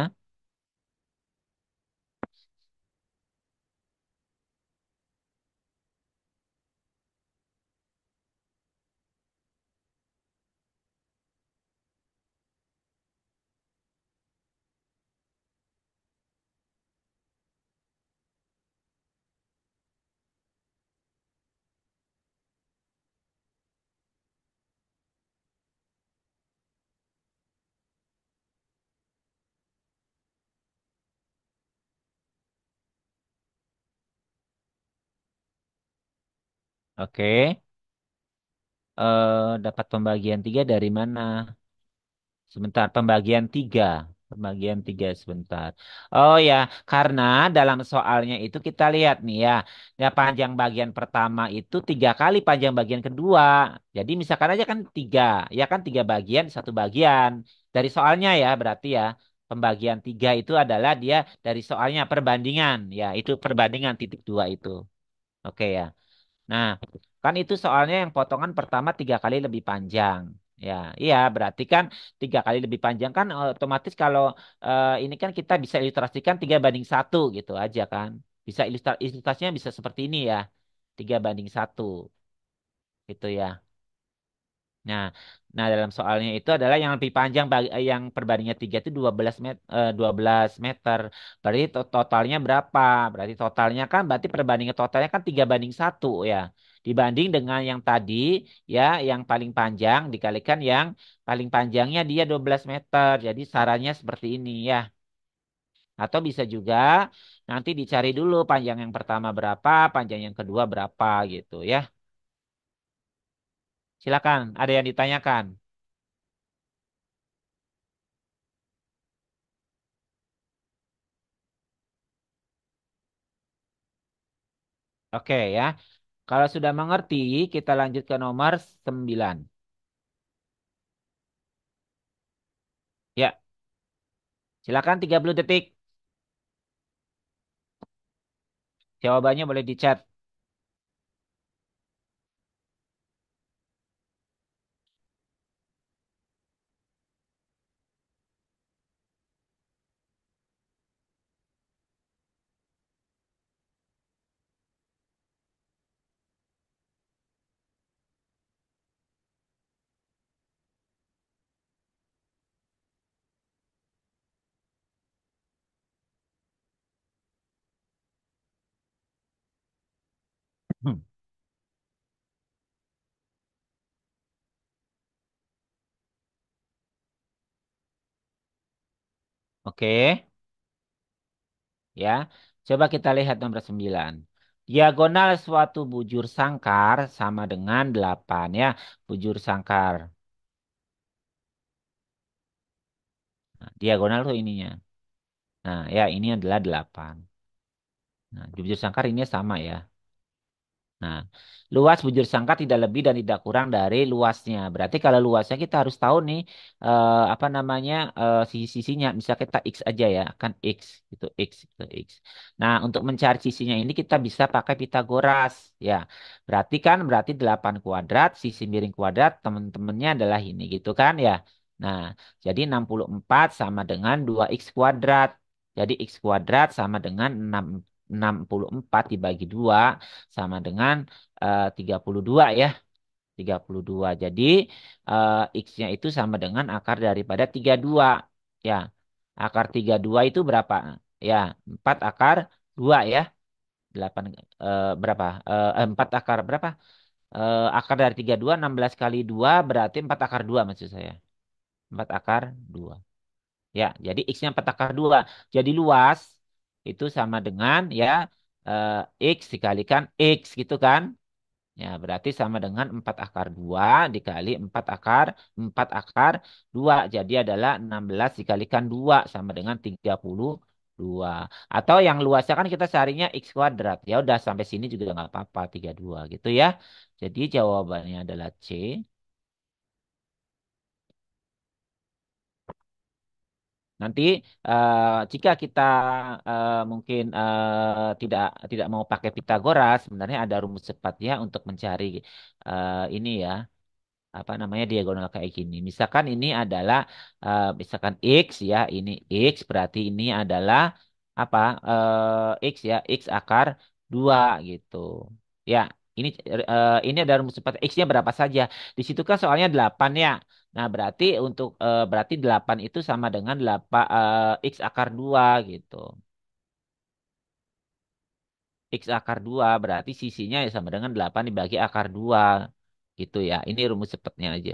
Oke. Dapat pembagian 3 dari mana? Sebentar, pembagian 3. Pembagian 3 sebentar. Oh ya, karena dalam soalnya itu kita lihat nih ya. Ya panjang bagian pertama itu 3 kali panjang bagian kedua. Jadi misalkan aja kan 3. Ya kan 3 bagian, satu bagian. Dari soalnya ya berarti ya. Pembagian 3 itu adalah dia dari soalnya perbandingan. Ya itu perbandingan titik 2 itu. Oke ya. Nah, kan itu soalnya yang potongan pertama 3 kali lebih panjang. Ya, iya berarti kan 3 kali lebih panjang kan otomatis kalau ini kan kita bisa ilustrasikan 3 banding 1 gitu aja kan. Bisa ilustrasinya bisa seperti ini ya. 3 banding 1 gitu ya. Nah, nah dalam soalnya itu adalah yang lebih panjang yang perbandingannya 3 itu 12 meter. Berarti totalnya berapa? Berarti totalnya kan berarti perbandingan totalnya kan 3 banding 1 ya. Dibanding dengan yang tadi ya yang paling panjang dikalikan yang paling panjangnya dia 12 meter. Jadi sarannya seperti ini ya. Atau bisa juga nanti dicari dulu panjang yang pertama berapa, panjang yang kedua berapa gitu ya. Silakan, ada yang ditanyakan? Oke ya. Kalau sudah mengerti, kita lanjut ke nomor 9. Ya, silakan 30 detik. Jawabannya boleh di chat. Hmm. Oke, ya. Coba kita lihat nomor 9. Diagonal suatu bujur sangkar sama dengan 8 ya. Bujur sangkar. Nah, diagonal tuh ininya. Nah, ya ini adalah 8. Nah, bujur sangkar ini sama ya. Nah, luas bujur sangkar tidak lebih dan tidak kurang dari luasnya. Berarti kalau luasnya kita harus tahu nih apa namanya sisi-sisinya. Misal kita x aja ya, kan x itu x itu x. Nah, untuk mencari sisinya ini kita bisa pakai Pitagoras ya. Berarti 8 kuadrat sisi miring kuadrat teman-temannya adalah ini gitu kan ya. Nah, jadi 64 sama dengan 2x kuadrat. Jadi x kuadrat sama dengan 64 dibagi 2 sama dengan 32 ya. 32. Jadi X-nya itu sama dengan akar daripada 32. Ya. Akar 32 itu berapa? Ya, 4 akar 2 ya. 8 berapa? 4 akar berapa? Akar dari 32 16 kali 2 berarti 4 akar 2 maksud saya. 4 akar 2. Ya, jadi X-nya 4 akar 2. Jadi luas itu sama dengan ya X dikalikan X gitu kan. Ya, berarti sama dengan 4 akar 2 dikali 4 akar 2. Jadi adalah 16 dikalikan 2 sama dengan 32. Atau yang luasnya kan kita carinya X kuadrat. Ya udah sampai sini juga nggak apa-apa 32 gitu ya. Jadi jawabannya adalah C. Nanti jika kita mungkin tidak tidak mau pakai Pitagoras, sebenarnya ada rumus cepatnya untuk mencari ini ya apa namanya diagonal kayak gini. Misalkan ini adalah misalkan x ya, ini x berarti ini adalah apa x ya, x akar 2 gitu. Ya, ini ada rumus cepat x-nya berapa saja. Di situ kan soalnya 8 ya. Nah, berarti 8 itu sama dengan 8 x akar 2 gitu. X akar 2 berarti sisinya ya sama dengan 8 dibagi akar 2 gitu ya. Ini rumus cepatnya aja.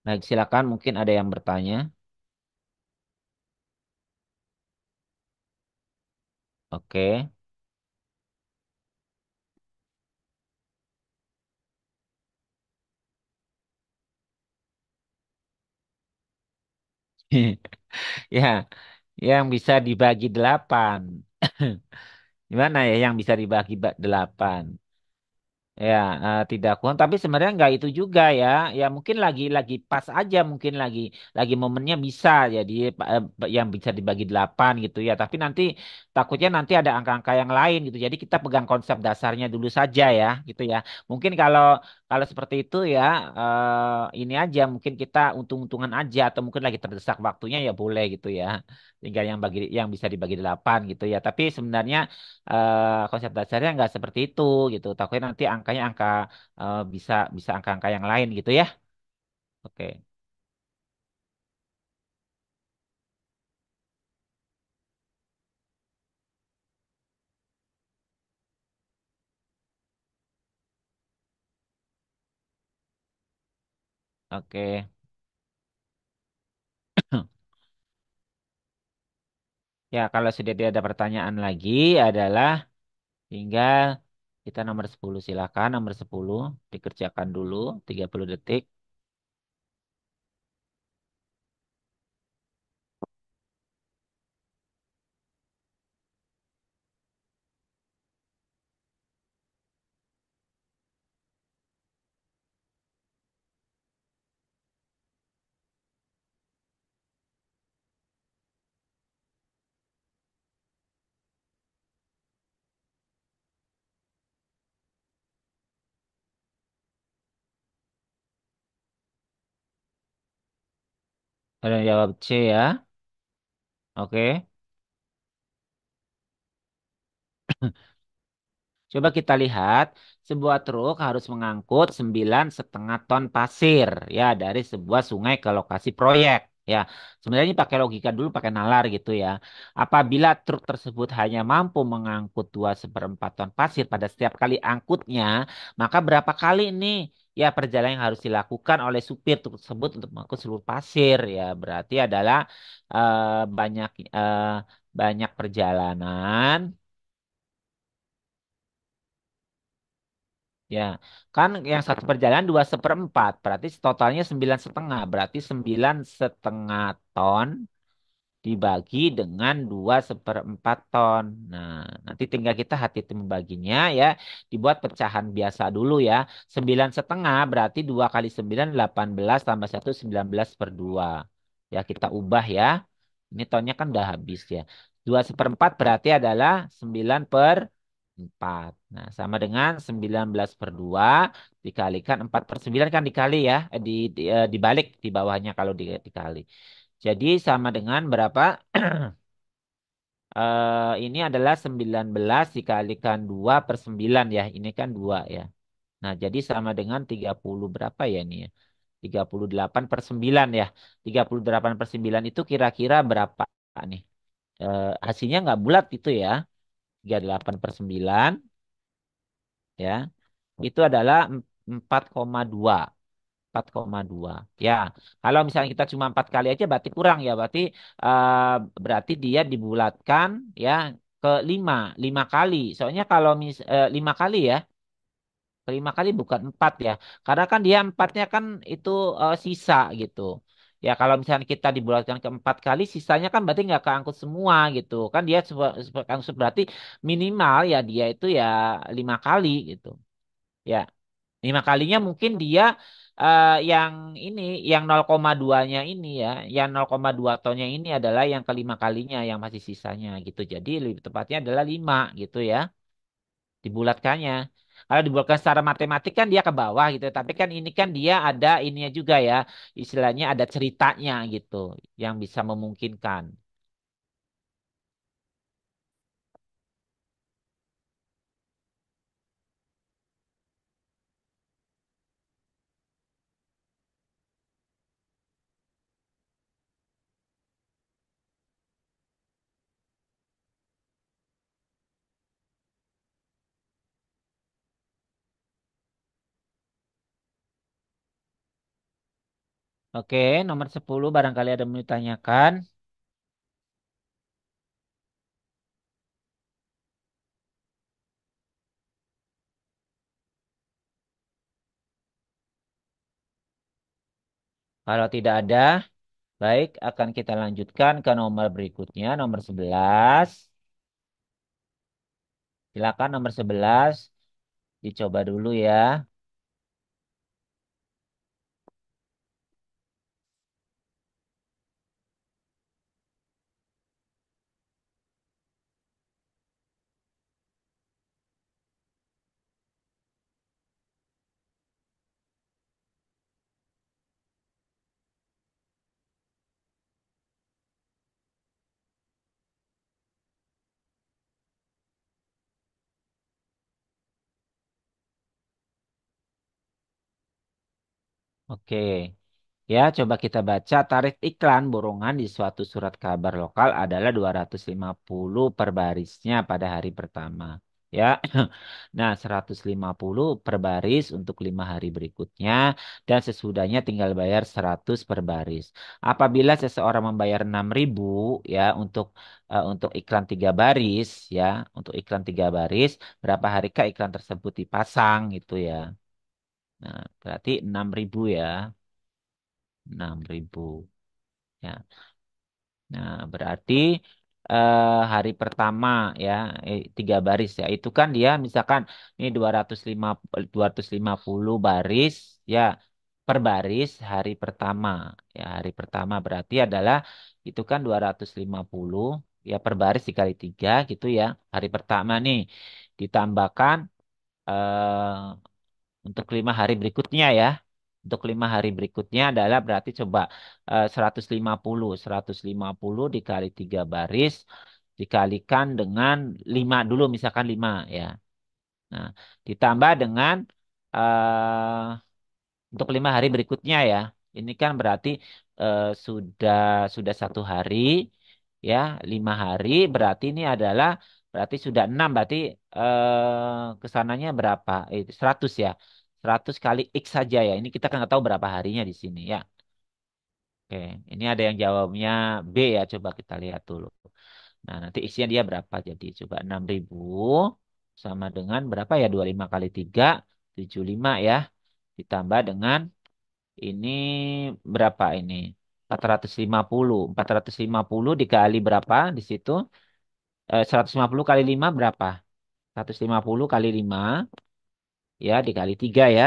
Nah, silakan mungkin ada yang bertanya. Oke. Ya, yang bisa dibagi 8. Gimana ya yang bisa dibagi 8? Ya, tidak kurang. Tapi sebenarnya nggak itu juga ya. Ya mungkin lagi pas aja, mungkin lagi momennya bisa. Jadi yang bisa dibagi 8 gitu ya. Tapi nanti takutnya nanti ada angka-angka yang lain gitu. Jadi kita pegang konsep dasarnya dulu saja ya, gitu ya. Mungkin kalau kalau seperti itu ya, ini aja. Mungkin kita untung-untungan aja atau mungkin lagi terdesak waktunya ya boleh gitu ya. Tinggal yang bisa dibagi 8 gitu ya. Tapi sebenarnya konsep dasarnya nggak seperti itu gitu. Takutnya nanti angkanya angka bisa bisa angka-angka yang lain gitu ya. Oke, oke. Ya, kalau sudah tidak ada pertanyaan lagi adalah tinggal kita nomor 10 silakan nomor 10 dikerjakan dulu 30 detik. Ada yang jawab C ya. Oke. Coba kita lihat, sebuah truk harus mengangkut 9,5 ton pasir ya dari sebuah sungai ke lokasi proyek. Ya, sebenarnya ini pakai logika dulu, pakai nalar gitu ya. Apabila truk tersebut hanya mampu mengangkut 2/4 ton pasir pada setiap kali angkutnya, maka berapa kali nih ya perjalanan yang harus dilakukan oleh supir truk tersebut untuk mengangkut seluruh pasir ya. Berarti adalah banyak banyak perjalanan. Ya, kan yang satu perjalanan 2/4, berarti totalnya 9,5. Berarti 9,5 ton dibagi dengan 2/4 ton. Nah, nanti tinggal kita hati-hati membaginya ya. Dibuat pecahan biasa dulu ya. 9,5 berarti 2 kali 9 18 tambah 1 19/2. Ya, kita ubah ya. Ini tonnya kan udah habis ya. 2/4 berarti adalah 9/4. Nah, sama dengan 19/2 dikalikan 4/9 kan dikali ya. Dibalik di bawahnya kalau dikali. Jadi sama dengan berapa? Ini adalah 19 dikalikan 2/9 ya. Ini kan 2 ya. Nah, jadi sama dengan 30 berapa ya ini ya? 38/9 ya. 38/9 itu kira-kira berapa nih? Hasilnya nggak bulat itu ya. 38/9 ya. Itu adalah 4,2. 4,2. Ya, kalau misalnya kita cuma 4 kali aja berarti kurang ya. Berarti dia dibulatkan ya ke 5, 5 kali. Soalnya kalau 5 kali ya, ke 5 kali bukan 4 ya. Karena kan dia empatnya kan itu sisa gitu. Ya kalau misalnya kita dibulatkan ke 4 kali, sisanya kan berarti nggak keangkut semua gitu. Kan dia berarti minimal ya dia itu ya 5 kali gitu. Ya. 5 kalinya mungkin dia yang ini, yang 0,2-nya ini ya, yang 0,2 tonnya ini adalah yang kelima kalinya yang masih sisanya gitu. Jadi lebih tepatnya adalah 5 gitu ya, dibulatkannya. Kalau dibulatkan secara matematik kan dia ke bawah gitu, tapi kan ini kan dia ada ininya juga ya, istilahnya ada ceritanya gitu, yang bisa memungkinkan. Oke, nomor 10 barangkali ada yang mau ditanyakan. Kalau tidak ada, baik, akan kita lanjutkan ke nomor berikutnya, nomor 11. Silakan nomor 11 dicoba dulu ya. Oke. Ya, coba kita baca tarif iklan borongan di suatu surat kabar lokal adalah 250 per barisnya pada hari pertama. Ya. Nah, 150 per baris untuk 5 hari berikutnya dan sesudahnya tinggal bayar 100 per baris. Apabila seseorang membayar 6.000 ya untuk iklan 3 baris ya, untuk iklan 3 baris, berapa harikah iklan tersebut dipasang gitu ya. Nah, berarti 6.000 ya. 6.000. Ya. Nah, berarti hari pertama ya, 3 baris ya. Itu kan dia misalkan ini 250 baris ya per baris hari pertama. Ya, hari pertama berarti adalah itu kan 250 ya per baris dikali 3 gitu ya. Hari pertama nih ditambahkan untuk 5 hari berikutnya ya. Untuk 5 hari berikutnya adalah berarti coba 150 dikali 3 baris dikalikan dengan 5 dulu misalkan 5 ya. Nah, ditambah dengan eh untuk 5 hari berikutnya ya. Ini kan berarti sudah 1 hari ya, 5 hari berarti ini adalah berarti sudah 6 berarti kesananya berapa? 100 ya. 100 kali X saja ya. Ini kita kan nggak tahu berapa harinya di sini ya. Oke, ini ada yang jawabnya B ya. Coba kita lihat dulu. Nah, nanti X-nya dia berapa? Jadi coba 6.000 sama dengan berapa ya? 25 kali 3, 75 ya. Ditambah dengan ini berapa ini? 450. 450 dikali berapa di situ? 150 kali 5 berapa? 150 kali 5 ya dikali 3 ya.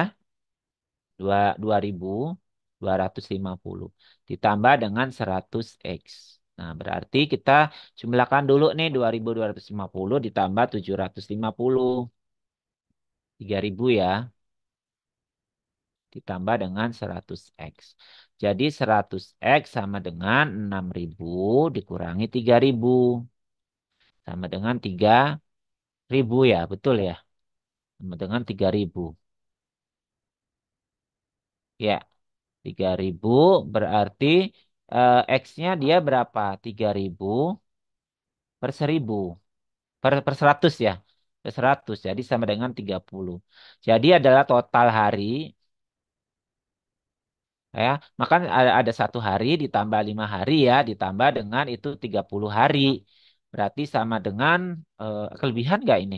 2.250 ditambah dengan 100x. Nah, berarti kita jumlahkan dulu nih 2.250 ditambah 750. 3.000 ya ditambah dengan 100x. Jadi 100x sama dengan 6.000 dikurangi 3.000 sama dengan 3.000 ya, betul ya? Sama dengan 3.000. Ya, 3.000 berarti x-nya dia berapa? 3.000 per 1.000 per 100 ya. Per 100 jadi sama dengan 30. Jadi adalah total hari ya, maka ada 1 hari ditambah 5 hari ya, ditambah dengan itu 30 hari. Berarti sama dengan kelebihan nggak ini?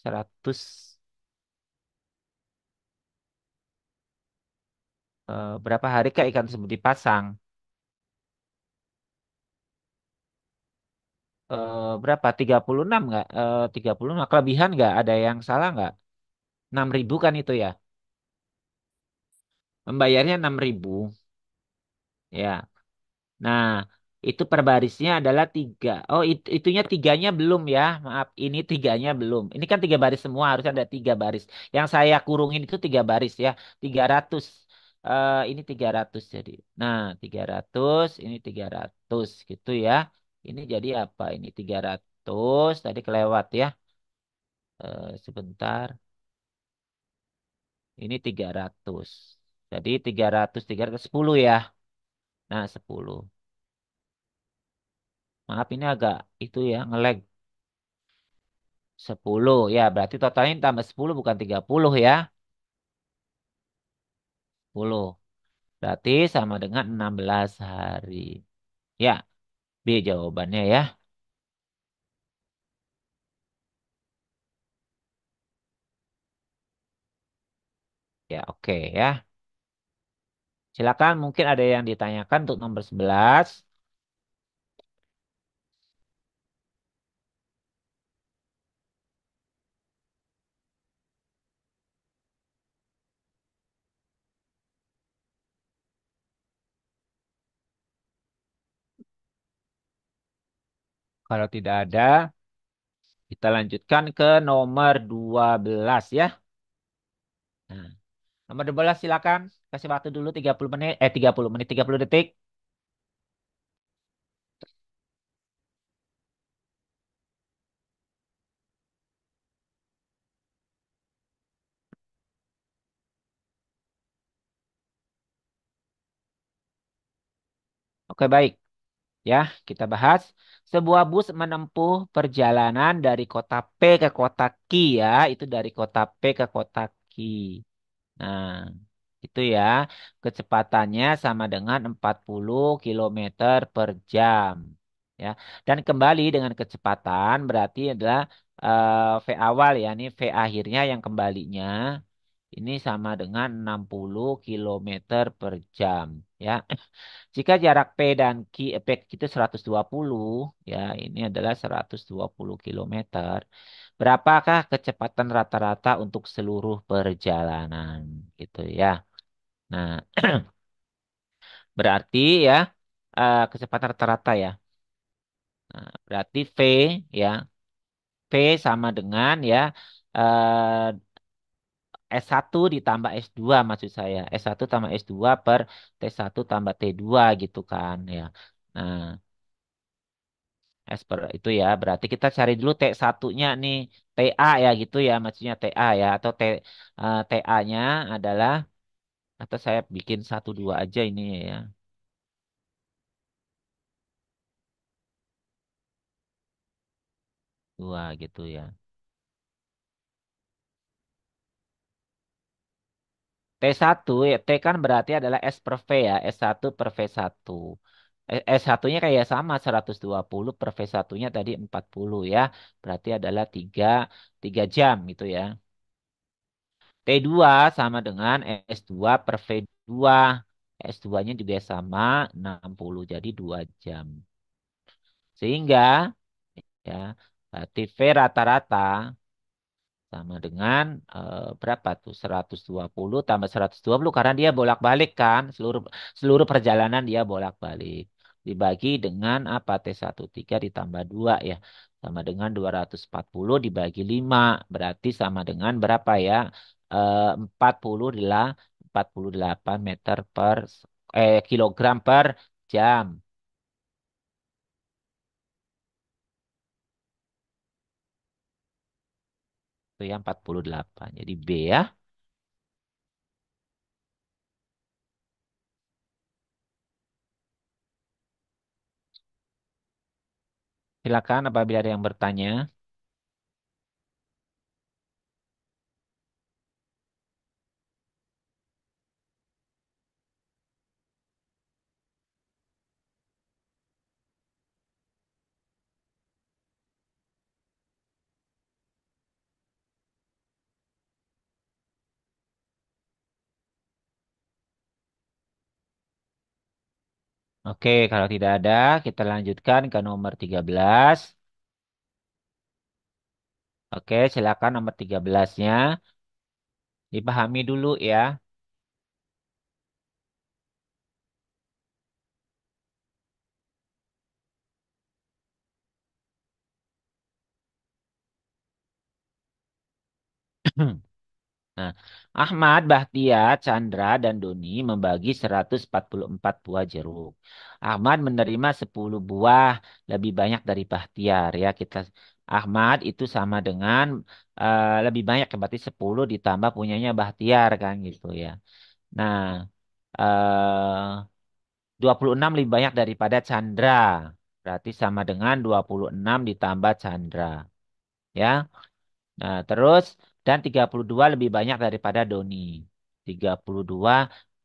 100 berapa hari kak ikan tersebut dipasang? Berapa? 36 nggak? 36 kelebihan nggak? Ada yang salah nggak? 6.000 kan itu ya. Membayarnya 6.000 ya. Nah, itu per barisnya adalah 3. Oh, itunya tiganya belum ya. Maaf, ini tiganya belum. Ini kan 3 baris semua, harus ada 3 baris. Yang saya kurungin itu 3 baris ya. 300. Ini 300 jadi. Nah, 300, ini 300 gitu ya. Ini jadi apa? Ini 300, tadi kelewat ya. Sebentar. Ini 300. Jadi 300, 300, 10 ya. Nah, 10. Maaf ini agak itu ya, ngelag. 10 ya, berarti totalnya tambah 10 bukan 30 ya. 10. Berarti sama dengan 16 hari. Ya, B jawabannya ya. Ya, oke ya. Silakan mungkin ada yang ditanyakan untuk nomor 11. Kalau tidak ada, kita lanjutkan ke nomor 12 ya. Nah, nomor 12 silakan. Kasih waktu dulu 30 menit. 30 menit, 30 detik. Oke, baik. Ya, kita bahas. Sebuah bus menempuh perjalanan dari kota P ke kota Q ya. Itu dari kota P ke kota Q. Nah, itu ya. Kecepatannya sama dengan 40 kilometer per jam. Ya. Dan kembali dengan kecepatan berarti adalah V awal ya. Ini V akhirnya yang kembalinya. Ini sama dengan 60 kilometer per jam. Ya. Jika jarak P dan P itu 120, ya ini adalah 120 kilometer. Berapakah kecepatan rata-rata untuk seluruh perjalanan? Gitu ya. Nah, berarti ya kecepatan rata-rata ya. Nah, berarti V ya, V sama dengan ya eh, S1 ditambah S2 maksud saya. S1 tambah S2 per T1 tambah T2 gitu kan ya. Nah, itu ya. Berarti kita cari dulu T1-nya nih. TA ya gitu ya, maksudnya TA ya, atau TA-nya adalah, atau saya bikin satu dua aja ini ya, dua gitu ya. T1 ya, T kan berarti adalah S per V ya, S1 per V1. S1-nya kayak sama 120 per V1-nya tadi 40 ya. Berarti adalah 3 jam gitu ya. T2 sama dengan S2 per V2. S2-nya juga sama 60 jadi 2 jam. Sehingga ya berarti V rata-rata sama dengan berapa tuh? 120 tambah 120 karena dia bolak-balik kan. Seluruh seluruh perjalanan dia bolak-balik. Dibagi dengan apa? T13 ditambah 2 ya. Sama dengan 240 dibagi 5. Berarti sama dengan berapa ya? 48 meter per kilogram per jam. Itu yang 48. Jadi B ya. Silakan apabila ada yang bertanya. Oke, kalau tidak ada, kita lanjutkan ke nomor 13. Oke, silakan nomor 13-nya. Dipahami dulu ya. Nah, Ahmad, Bahtiar, Chandra, dan Doni membagi 144 buah jeruk. Ahmad menerima 10 buah, lebih banyak dari Bahtiar ya. Ahmad itu sama dengan lebih banyak, berarti 10 ditambah punyanya Bahtiar kan gitu ya. Nah, 26 lebih banyak daripada Chandra. Berarti sama dengan 26 ditambah Chandra. Ya. Nah, terus dan 32 lebih banyak daripada Doni. 32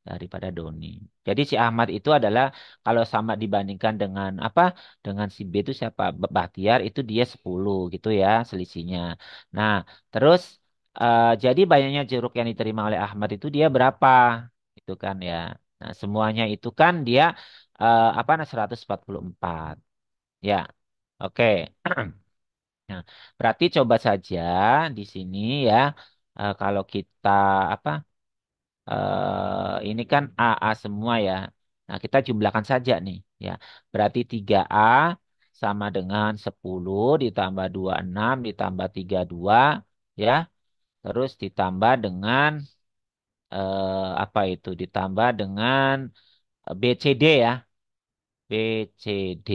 daripada Doni. Jadi si Ahmad itu adalah kalau sama dibandingkan dengan apa? Dengan si B itu siapa? Bahtiar itu dia 10 gitu ya selisihnya. Nah, terus jadi banyaknya jeruk yang diterima oleh Ahmad itu dia berapa? Itu kan ya. Nah, semuanya itu kan dia apa 144. Ya. Oke. Nah, berarti coba saja di sini ya, kalau kita apa, ini kan AA semua ya. Nah, kita jumlahkan saja nih ya. Berarti 3A sama dengan 10 ditambah 26 ditambah 32 ya. Terus ditambah dengan apa itu? Ditambah dengan BCD ya. BCD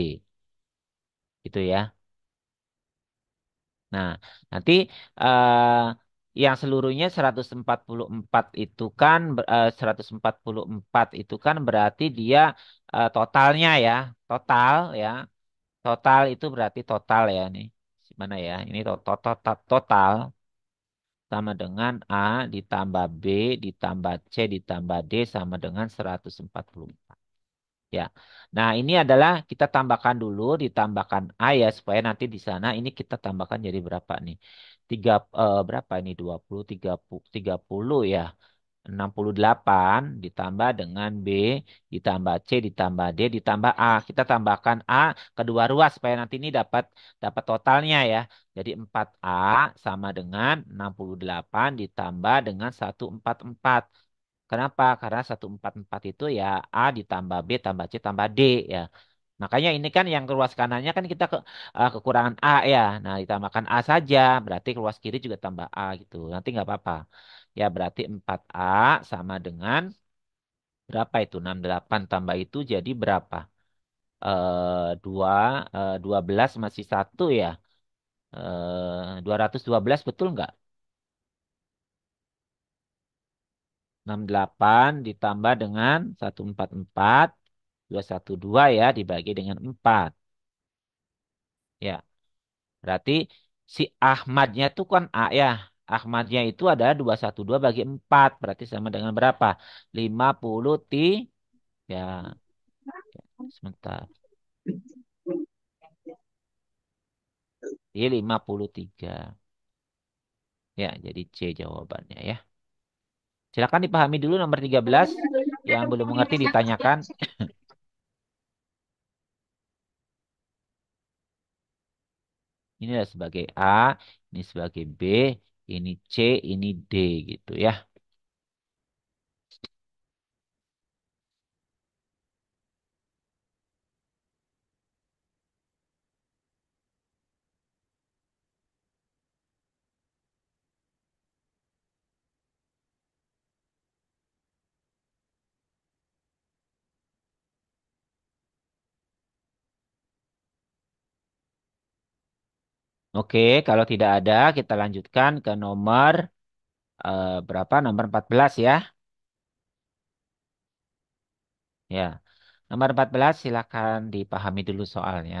gitu ya. Nah, nanti yang seluruhnya 144 itu kan 144 itu kan berarti dia totalnya ya, total ya. Total itu berarti total ya nih. Mana ya? Ini total sama dengan A ditambah B ditambah C ditambah D sama dengan 144. Ya. Nah, ini adalah kita tambahkan dulu, ditambahkan A ya, supaya nanti di sana ini kita tambahkan jadi berapa nih? Berapa ini? 20, 30, 30 ya. 68 ditambah dengan B, ditambah C, ditambah D, ditambah A. Kita tambahkan A kedua ruas supaya nanti ini dapat dapat totalnya ya. Jadi 4A sama dengan 68 ditambah dengan 144. Kenapa? Karena 144 itu ya A ditambah B tambah C tambah D ya. Makanya ini kan yang ruas kanannya kan kita kekurangan A ya. Nah ditambahkan A saja. Berarti ruas kiri juga tambah A gitu. Nanti nggak apa-apa. Ya berarti 4A sama dengan berapa itu? 68 tambah itu jadi berapa? 12 masih satu ya. 212 betul nggak? 68 ditambah dengan 144, 212 ya dibagi dengan 4. Ya, berarti si Ahmadnya itu kan A ya. Ahmadnya itu adalah 212 bagi 4. Berarti sama dengan berapa? 50 ya. Sebentar. Iya 53. Ya, jadi C jawabannya ya. Silakan dipahami dulu nomor 13. Yang belum mengerti ditanyakan. Ini adalah sebagai A, ini sebagai B, ini C, ini D gitu ya. Oke, kalau tidak ada kita lanjutkan ke nomor berapa? Nomor 14 ya. Ya. Nomor 14 silakan dipahami dulu soalnya.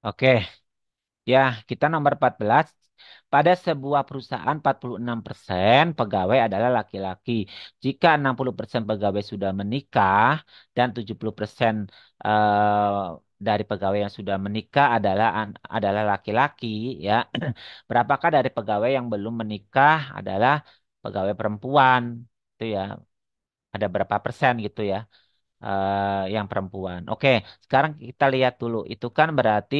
Oke, ya kita nomor 14. Pada sebuah perusahaan 46% pegawai adalah laki-laki. Jika 60% pegawai sudah menikah dan 70% eh, dari pegawai yang sudah menikah adalah laki-laki, ya. Berapakah dari pegawai yang belum menikah adalah pegawai perempuan? Itu ya, ada berapa persen gitu ya? Yang perempuan. Oke, sekarang kita lihat dulu. Itu kan berarti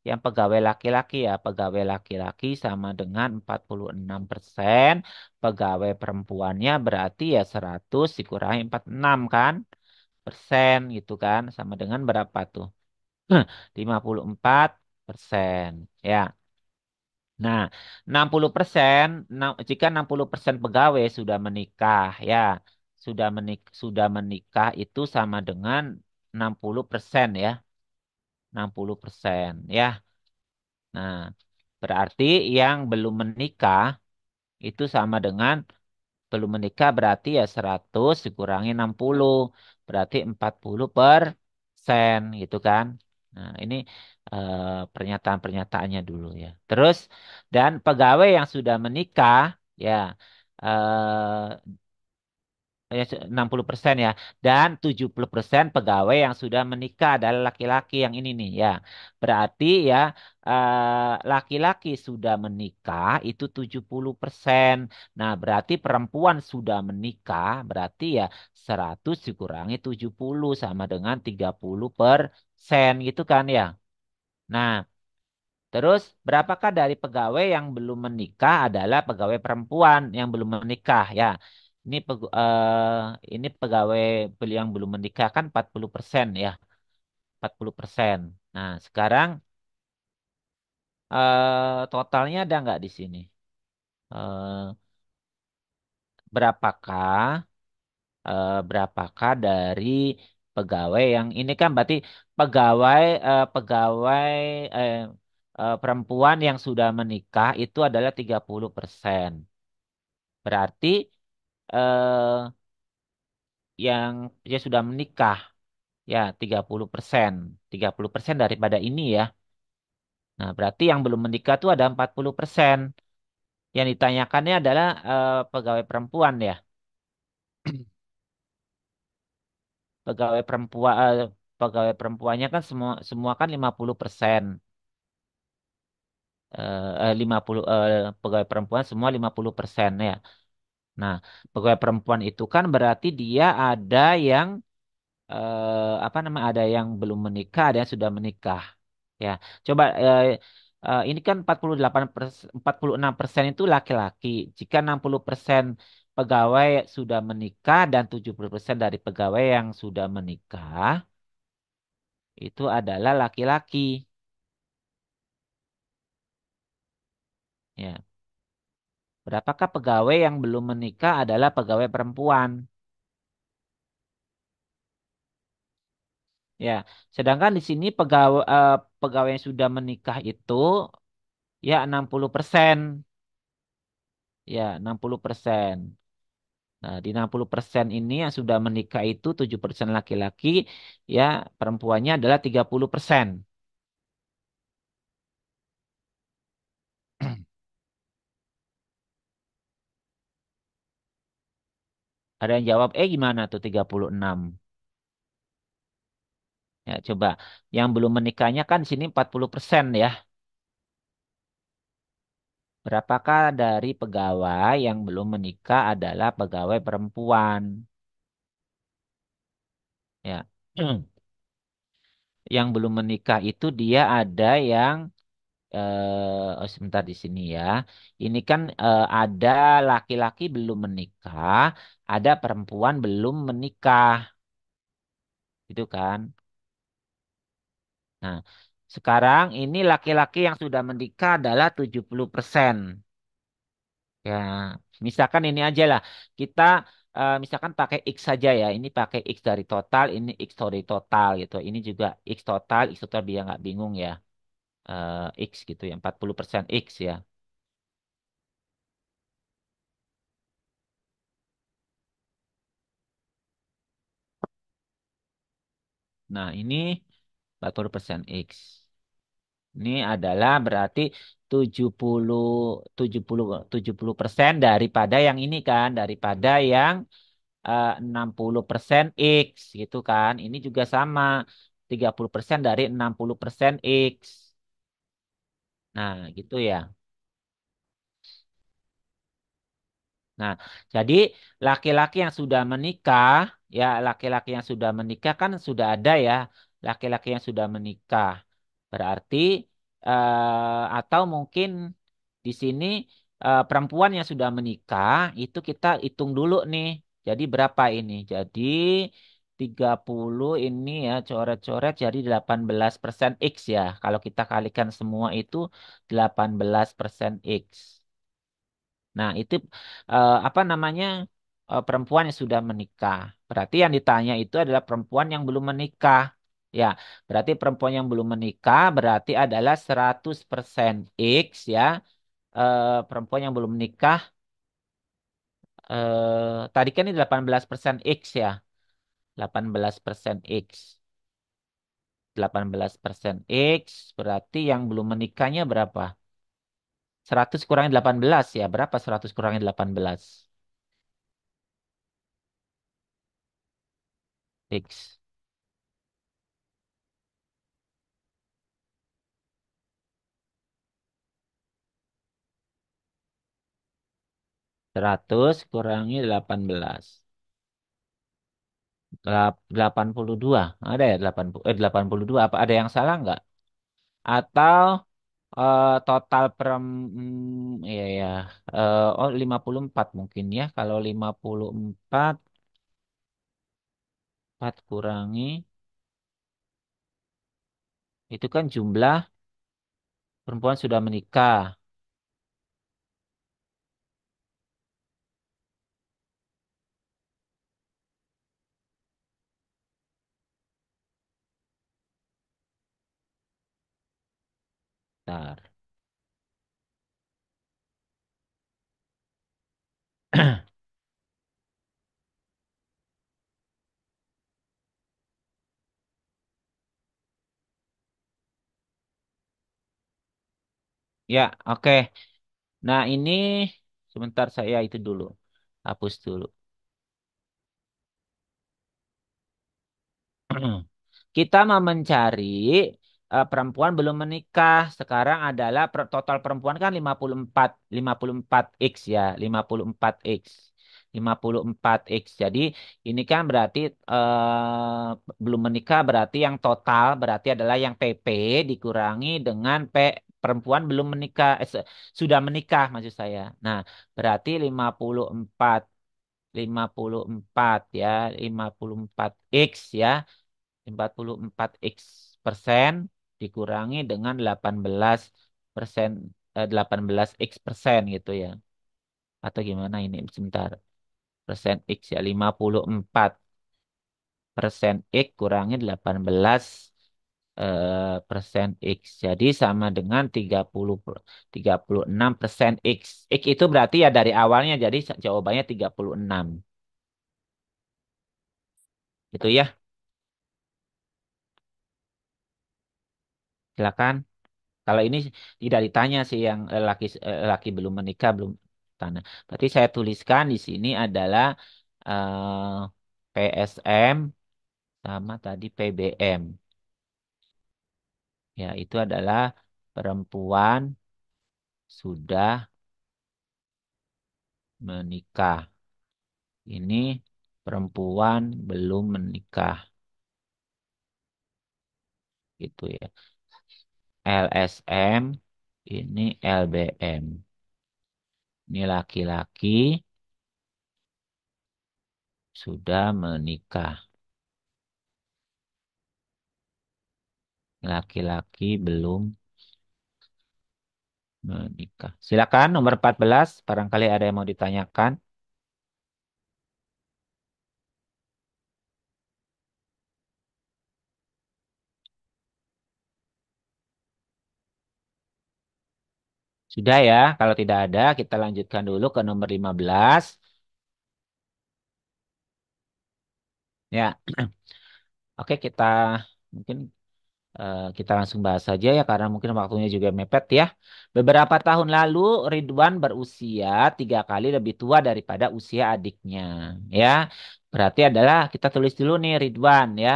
yang pegawai laki-laki ya. Pegawai laki-laki sama dengan 46%. Pegawai perempuannya berarti ya 100 dikurangi 46 kan. Persen gitu kan. Sama dengan berapa tuh? 54%. Ya. Nah, 60%, jika 60% pegawai sudah menikah, ya, sudah menikah itu sama dengan 60% ya, 60% ya. Nah, berarti yang belum menikah itu sama dengan belum menikah berarti ya 100 dikurangi 60 berarti 40% gitu kan. Nah, ini pernyataan-pernyataannya dulu ya. Terus dan pegawai yang sudah menikah ya eh, 60% ya. Dan 70% pegawai yang sudah menikah adalah laki-laki yang ini nih ya. Berarti ya laki-laki sudah menikah itu 70%. Nah, berarti perempuan sudah menikah berarti ya 100 dikurangi 70 sama dengan 30% gitu kan ya. Nah, terus, berapakah dari pegawai yang belum menikah adalah pegawai perempuan yang belum menikah ya. Ini pegawai yang belum menikah kan 40% ya, 40%. Nah, sekarang totalnya ada nggak di sini? Eh, berapakah berapakah dari pegawai yang ini kan berarti pegawai eh, perempuan yang sudah menikah itu adalah 30%. Berarti eh, yang dia sudah menikah ya 30%. 30% daripada ini ya. Nah, berarti yang belum menikah itu ada 40%. Yang ditanyakannya adalah pegawai perempuan ya. Pegawai perempuannya kan semua semua kan 50%. 50 pegawai perempuan semua 50% ya. Nah, pegawai perempuan itu kan berarti dia ada yang apa namanya, ada yang belum menikah, ada yang sudah menikah. Ya, coba ini kan 48%, 46% itu laki-laki. Jika 60% pegawai sudah menikah dan 70% dari pegawai yang sudah menikah itu adalah laki-laki. Ya, berapakah pegawai yang belum menikah adalah pegawai perempuan? Ya, sedangkan di sini pegawai yang sudah menikah itu ya 60%. Ya, 60%. Nah, di 60% ini yang sudah menikah itu 7% laki-laki, ya perempuannya adalah 30%. Ada yang jawab, gimana tuh 36? Ya, coba. Yang belum menikahnya kan di sini 40% ya. Berapakah dari pegawai yang belum menikah adalah pegawai perempuan? Ya. Yang belum menikah itu dia ada yang oh sebentar di sini ya. Ini kan ada laki-laki belum menikah, ada perempuan belum menikah, gitu kan? Nah, sekarang ini laki-laki yang sudah menikah adalah 70%. Ya, misalkan ini aja lah. Kita misalkan pakai X saja ya. Ini pakai X dari total, ini X dari total gitu. Ini juga X total biar nggak bingung ya. X gitu ya, 40% X ya. Nah, ini 40% X. Ini adalah berarti 70 70 70% daripada yang ini kan, daripada yang 60% X gitu kan. Ini juga sama, 30% dari 60% X. Nah, gitu ya. Nah, jadi laki-laki yang sudah menikah, ya laki-laki yang sudah menikah kan sudah ada ya, laki-laki yang sudah menikah. Berarti atau mungkin di sini perempuan yang sudah menikah itu kita hitung dulu nih. Jadi berapa ini? Jadi 30 ini ya coret-coret jadi 18% X ya. Kalau kita kalikan semua itu 18% X. Nah, itu apa namanya? Perempuan yang sudah menikah. Berarti yang ditanya itu adalah perempuan yang belum menikah. Ya, berarti perempuan yang belum menikah berarti adalah 100% X ya. Perempuan yang belum menikah tadi kan ini 18% X ya. 18% X. 18% X berarti yang belum menikahnya berapa? 100 kurangi 18 ya. Berapa 100 kurangi 18? X. 100 kurangi 18. 82. Ada ya 82. Apa ada yang salah nggak? Atau total iya ya. Oh 54 mungkin ya. Kalau 54 4 kurangi itu kan jumlah perempuan sudah menikah. Bentar. Ya, oke. Nah, ini sebentar saya itu dulu. Hapus dulu. Kita mau mencari perempuan belum menikah. Sekarang adalah total perempuan kan 54 X ya, 54 X. 54X. Jadi ini kan berarti belum menikah berarti yang total berarti adalah yang PP dikurangi dengan perempuan belum menikah, sudah menikah maksud saya. Nah, berarti 54 ya, 54X ya, 44X% dikurangi dengan 18%, 18X% gitu ya. Atau gimana ini sebentar. Persen X ya, 54% X kurangi 18 persen X. Jadi sama dengan 36% X. X itu berarti ya dari awalnya, jadi jawabannya 36. Itu ya, silakan. Kalau ini tidak ditanya sih yang laki belum menikah belum tanya. Berarti saya tuliskan di sini adalah PSM sama tadi PBM. Ya, itu adalah perempuan sudah menikah. Ini perempuan belum menikah. Gitu ya. LSM, ini LBM. Ini laki-laki sudah menikah. Laki-laki belum menikah. Silakan nomor 14. Barangkali ada yang mau ditanyakan. Sudah ya, kalau tidak ada kita lanjutkan dulu ke nomor 15. Ya, oke kita mungkin kita langsung bahas saja ya karena mungkin waktunya juga mepet ya. Beberapa tahun lalu Ridwan berusia 3 kali lebih tua daripada usia adiknya. Ya, berarti adalah kita tulis dulu nih Ridwan ya.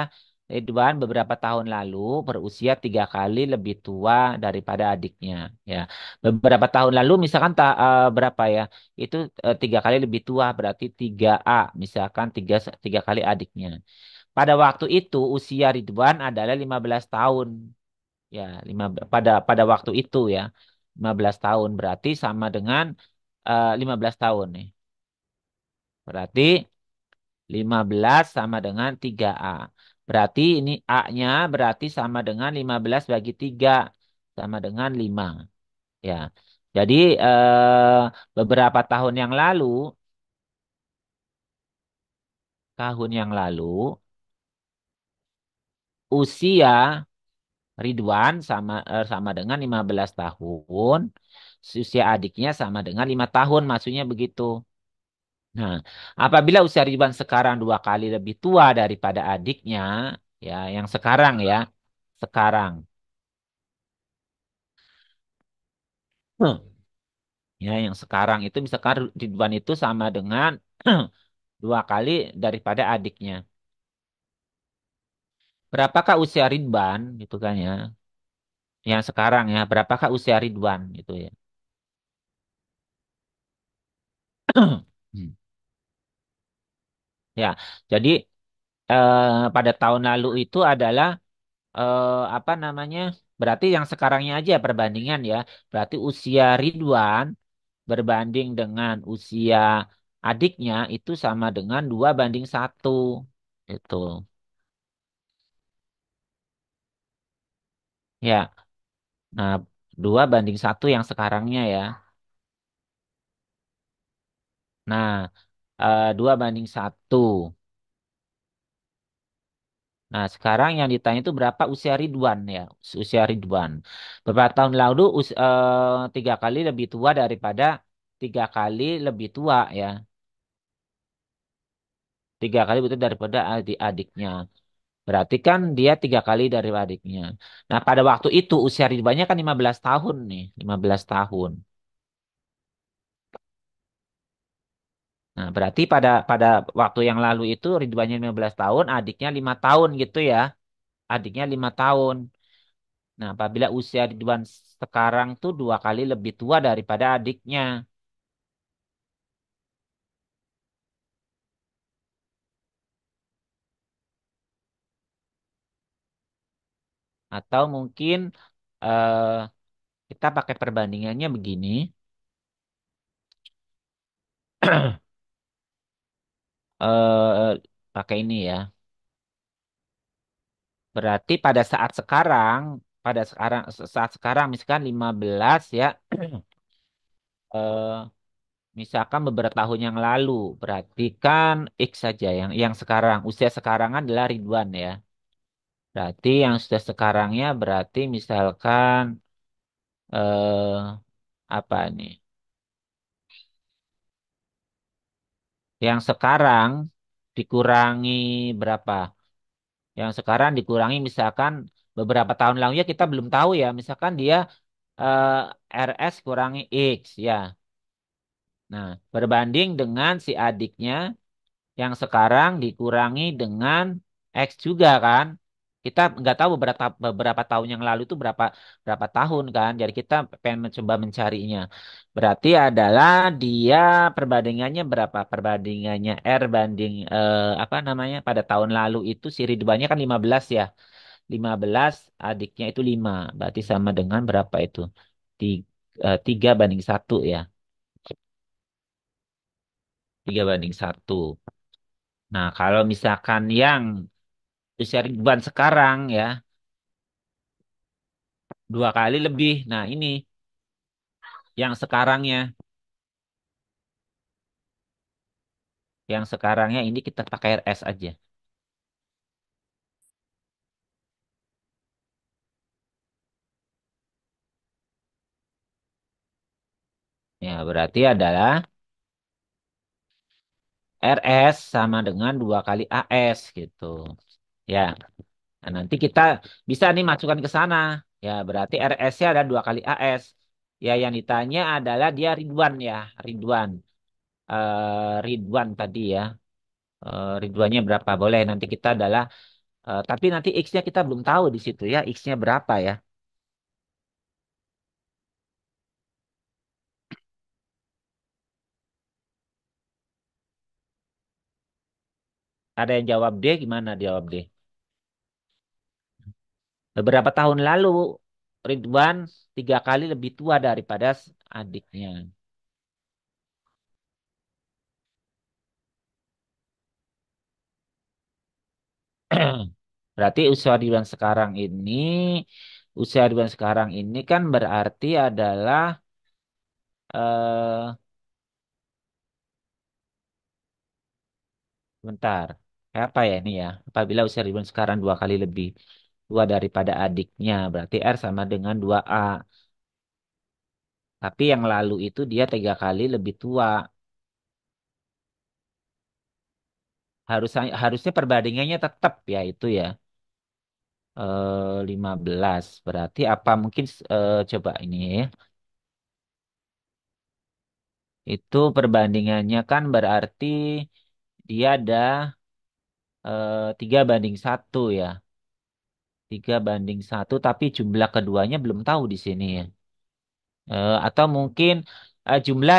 Ridwan beberapa tahun lalu berusia 3 kali lebih tua daripada adiknya. Ya, beberapa tahun lalu misalkan berapa ya? Itu 3 kali lebih tua berarti 3A misalkan tiga kali adiknya. Pada waktu itu usia Ridwan adalah 15 tahun. Ya, pada waktu itu ya. 15 tahun berarti sama dengan 15 tahun nih. Berarti 15 sama dengan 3A. Berarti ini A-nya berarti sama dengan 15 bagi 3 sama dengan 5. Ya. Jadi beberapa tahun yang lalu usia Ridwan sama dengan 15 tahun. Usia adiknya sama dengan 5 tahun, maksudnya begitu. Nah, apabila usia Ridwan sekarang 2 kali lebih tua daripada adiknya, ya, yang sekarang ya, sekarang. Hmm. Ya, yang sekarang itu misalkan Ridwan itu sama dengan 2 kali daripada adiknya. Berapakah usia Ridwan, gitu kan ya? Yang sekarang ya, berapakah usia Ridwan, gitu ya? Hmm. Ya, jadi pada tahun lalu itu adalah apa namanya? Berarti yang sekarangnya aja perbandingan ya. Berarti usia Ridwan berbanding dengan usia adiknya itu sama dengan 2:1. Itu. Ya. Nah, 2:1 yang sekarangnya ya. Nah, 2:1. Nah, sekarang yang ditanya itu berapa usia Ridwan ya? Usia Ridwan. Beberapa tahun lalu 3 kali lebih tua daripada 3 kali lebih tua ya. 3 kali lebih tua daripada adik-adiknya. Berarti kan dia 3 kali dari adiknya. Nah, pada waktu itu usia Ridwannya kan 15 tahun nih. 15 tahun. Nah, berarti pada waktu yang lalu itu Ridwannya 15 tahun, adiknya 5 tahun gitu ya. Adiknya 5 tahun. Nah, apabila usia Ridwan sekarang tuh 2 kali lebih tua daripada adiknya. Atau mungkin eh, kita pakai perbandingannya begini. Pakai ini ya. Berarti saat sekarang misalkan 15 ya. eh, Misalkan beberapa tahun yang lalu, berarti kan X saja yang sekarang usia sekarang adalah Ridwan ya. Berarti yang sudah sekarangnya berarti misalkan apa nih? Yang sekarang dikurangi berapa? Yang sekarang dikurangi misalkan beberapa tahun lalu ya kita belum tahu ya. Misalkan dia eh, RS kurangi X ya. Nah, berbanding dengan si adiknya yang sekarang dikurangi dengan X juga kan. Kita nggak tahu beberapa beberapa tahun yang lalu itu berapa berapa tahun kan. Jadi kita pengen mencoba mencarinya. Berarti adalah dia perbandingannya berapa? Perbandingannya R banding apa namanya? Pada tahun lalu itu si Ridwannya kan 15 ya. 15 adiknya itu 5. Berarti sama dengan berapa itu? 3 banding 1 ya. 3 banding 1. Nah, kalau misalkan yang usia Ridwan sekarang ya 2 kali lebih. Nah ini yang sekarangnya, yang sekarangnya ini kita pakai RS aja. Ya berarti adalah RS sama dengan 2 kali AS gitu. Ya, nah, nanti kita bisa nih masukkan ke sana. Ya berarti RS-nya ada 2 kali AS. Ya yang ditanya adalah dia Ridwan ya, Ridwan. Ridwan tadi ya. Ridwannya berapa? Boleh nanti kita adalah tapi nanti X-nya kita belum tahu di situ ya, X-nya berapa ya. Ada yang jawab D, gimana jawab D? Beberapa tahun lalu, Ridwan 3 kali lebih tua daripada adiknya. Berarti usia Ridwan sekarang ini kan berarti adalah eh bentar. Apa ya ini ya? Apabila usia Ridwan sekarang 2 kali lebih tua daripada adiknya, berarti R sama dengan 2A. Tapi yang lalu itu dia 3 kali lebih tua. Harusnya perbandingannya tetap ya itu ya. 15. Berarti apa mungkin coba ini ya. Itu perbandingannya kan berarti dia ada 3 banding 1 ya. 3 banding 1 tapi jumlah keduanya belum tahu di sini ya. Atau mungkin jumlah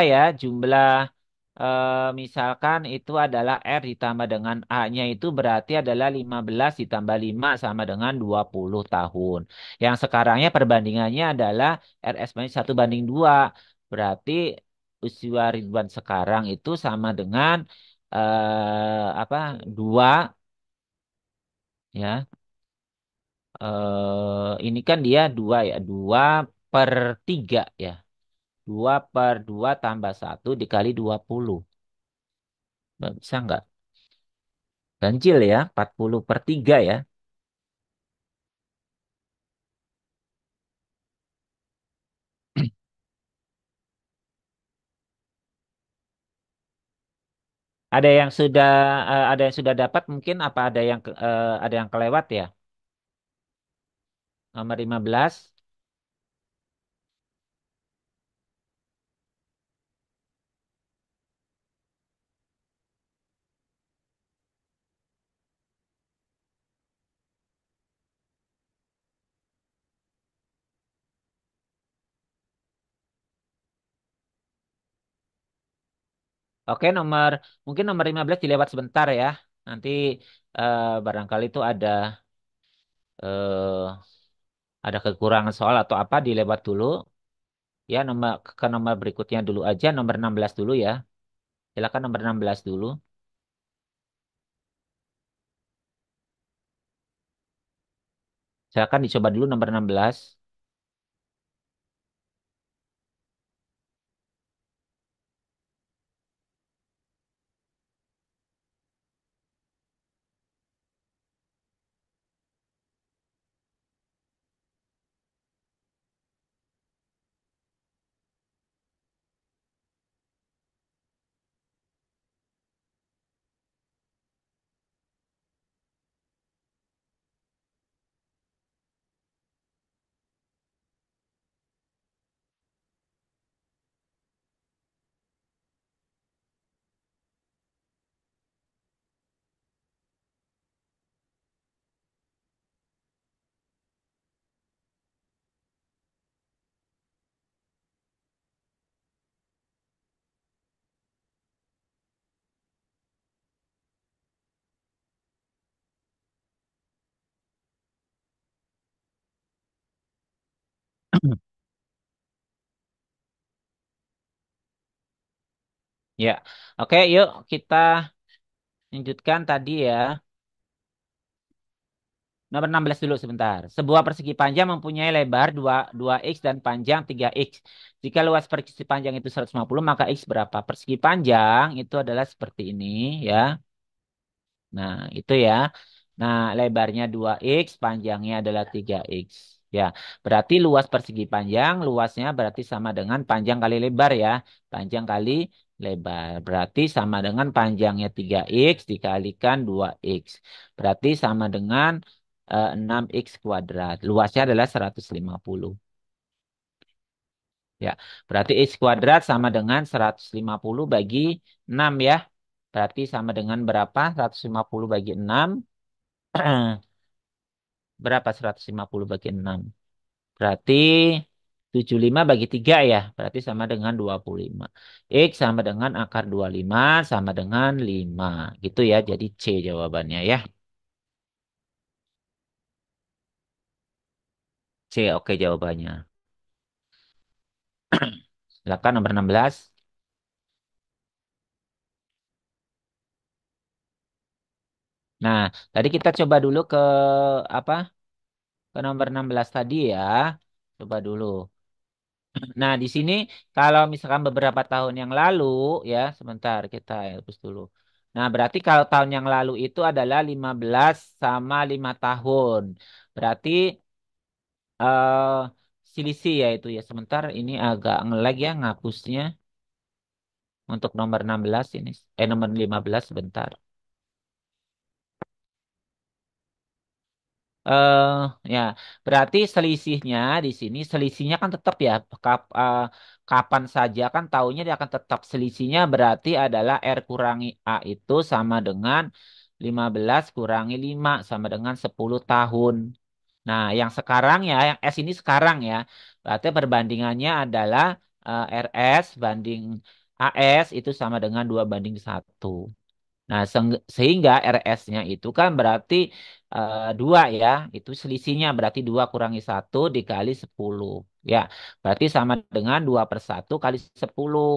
misalkan itu adalah R ditambah dengan A-nya itu berarti adalah 15 ditambah 5 sama dengan 20 tahun. Yang sekarangnya perbandingannya adalah RS banding 1 banding 2. Berarti usia Ridwan sekarang itu sama dengan apa 2 ya. Ini kan dia 2 ya. 2/3 ya. 2/2 tambah 1 dikali 20. Bisa nggak? Ganjil ya, 40/3 ya. Ada yang sudah ada yang sudah dapat mungkin apa ada yang kelewat ya? Nomor 15. Oke, mungkin nomor 15 dilewat sebentar ya. Nanti barangkali itu ada eh, Ada kekurangan soal atau apa dilewat dulu. Ya, ke nomor berikutnya dulu aja, nomor 16 dulu ya. Silakan nomor 16 dulu. Silakan dicoba dulu nomor 16. Ya, oke, yuk kita lanjutkan tadi ya. Nomor 16 dulu sebentar. Sebuah persegi panjang mempunyai lebar dua x dan panjang 3x. Jika luas persegi panjang itu 150, maka x berapa? Persegi panjang itu adalah seperti ini ya. Nah, itu ya. Nah, lebarnya 2x, panjangnya adalah 3x. Ya, berarti luas persegi panjang, luasnya berarti sama dengan panjang kali lebar ya. Panjang kali lebar. Berarti sama dengan panjangnya 3x dikalikan 2x. Berarti sama dengan 6x kuadrat. Luasnya adalah 150. Ya, berarti x kuadrat sama dengan 150 bagi 6 ya. Berarti sama dengan berapa? 150 bagi 6. Berapa 150 bagi 6? Berarti 75 bagi 3 ya. Berarti sama dengan 25. X sama dengan akar 25 sama dengan 5. Gitu ya. Jadi C jawabannya ya. C oke jawabannya. Silakan nomor 16. Nah, tadi kita coba dulu ke apa? Ke nomor 16 tadi ya. Coba dulu. Nah, di sini kalau misalkan beberapa tahun yang lalu ya, sebentar kita hapus dulu. Nah, berarti kalau tahun yang lalu itu adalah 15 sama 5 tahun. Berarti eh selisih ya itu ya. Sebentar ini agak ngelag ya ngapusnya untuk nomor 16 ini. Nomor 15 sebentar. eh ya, berarti selisihnya di sini selisihnya kan tetap ya kapan saja kan taunya dia akan tetap selisihnya berarti adalah R kurangi A itu sama dengan 15 kurangi 5 sama dengan 10 tahun. Nah, yang sekarang ya, yang S ini sekarang ya. Berarti perbandingannya adalah RS banding AS itu sama dengan 2 banding 1. Nah, sehingga RS-nya itu kan berarti 2 ya. Itu selisihnya berarti 2 kurangi 1 dikali 10. Ya, berarti sama dengan 2/1 kali 10.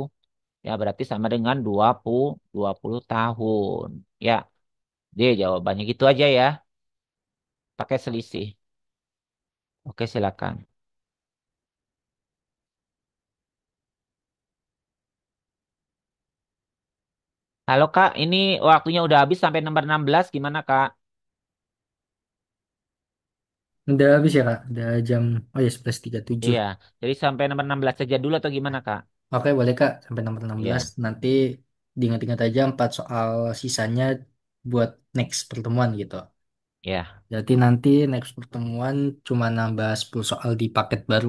Ya, berarti sama dengan 20 tahun. Ya, dia jawabannya gitu aja ya. Pakai selisih. Oke, silakan. Halo Kak, ini waktunya udah habis sampai nomor 16. Gimana Kak? Udah habis ya Kak? Udah jam, oh ya 11.37. Iya, jadi sampai nomor 16 saja dulu atau gimana Kak? Oke boleh Kak, sampai nomor 16. Iya, Nanti diingat-ingat aja 4 soal sisanya buat next pertemuan gitu. iya, Jadi nanti next pertemuan cuma nambah 10 soal di paket baru.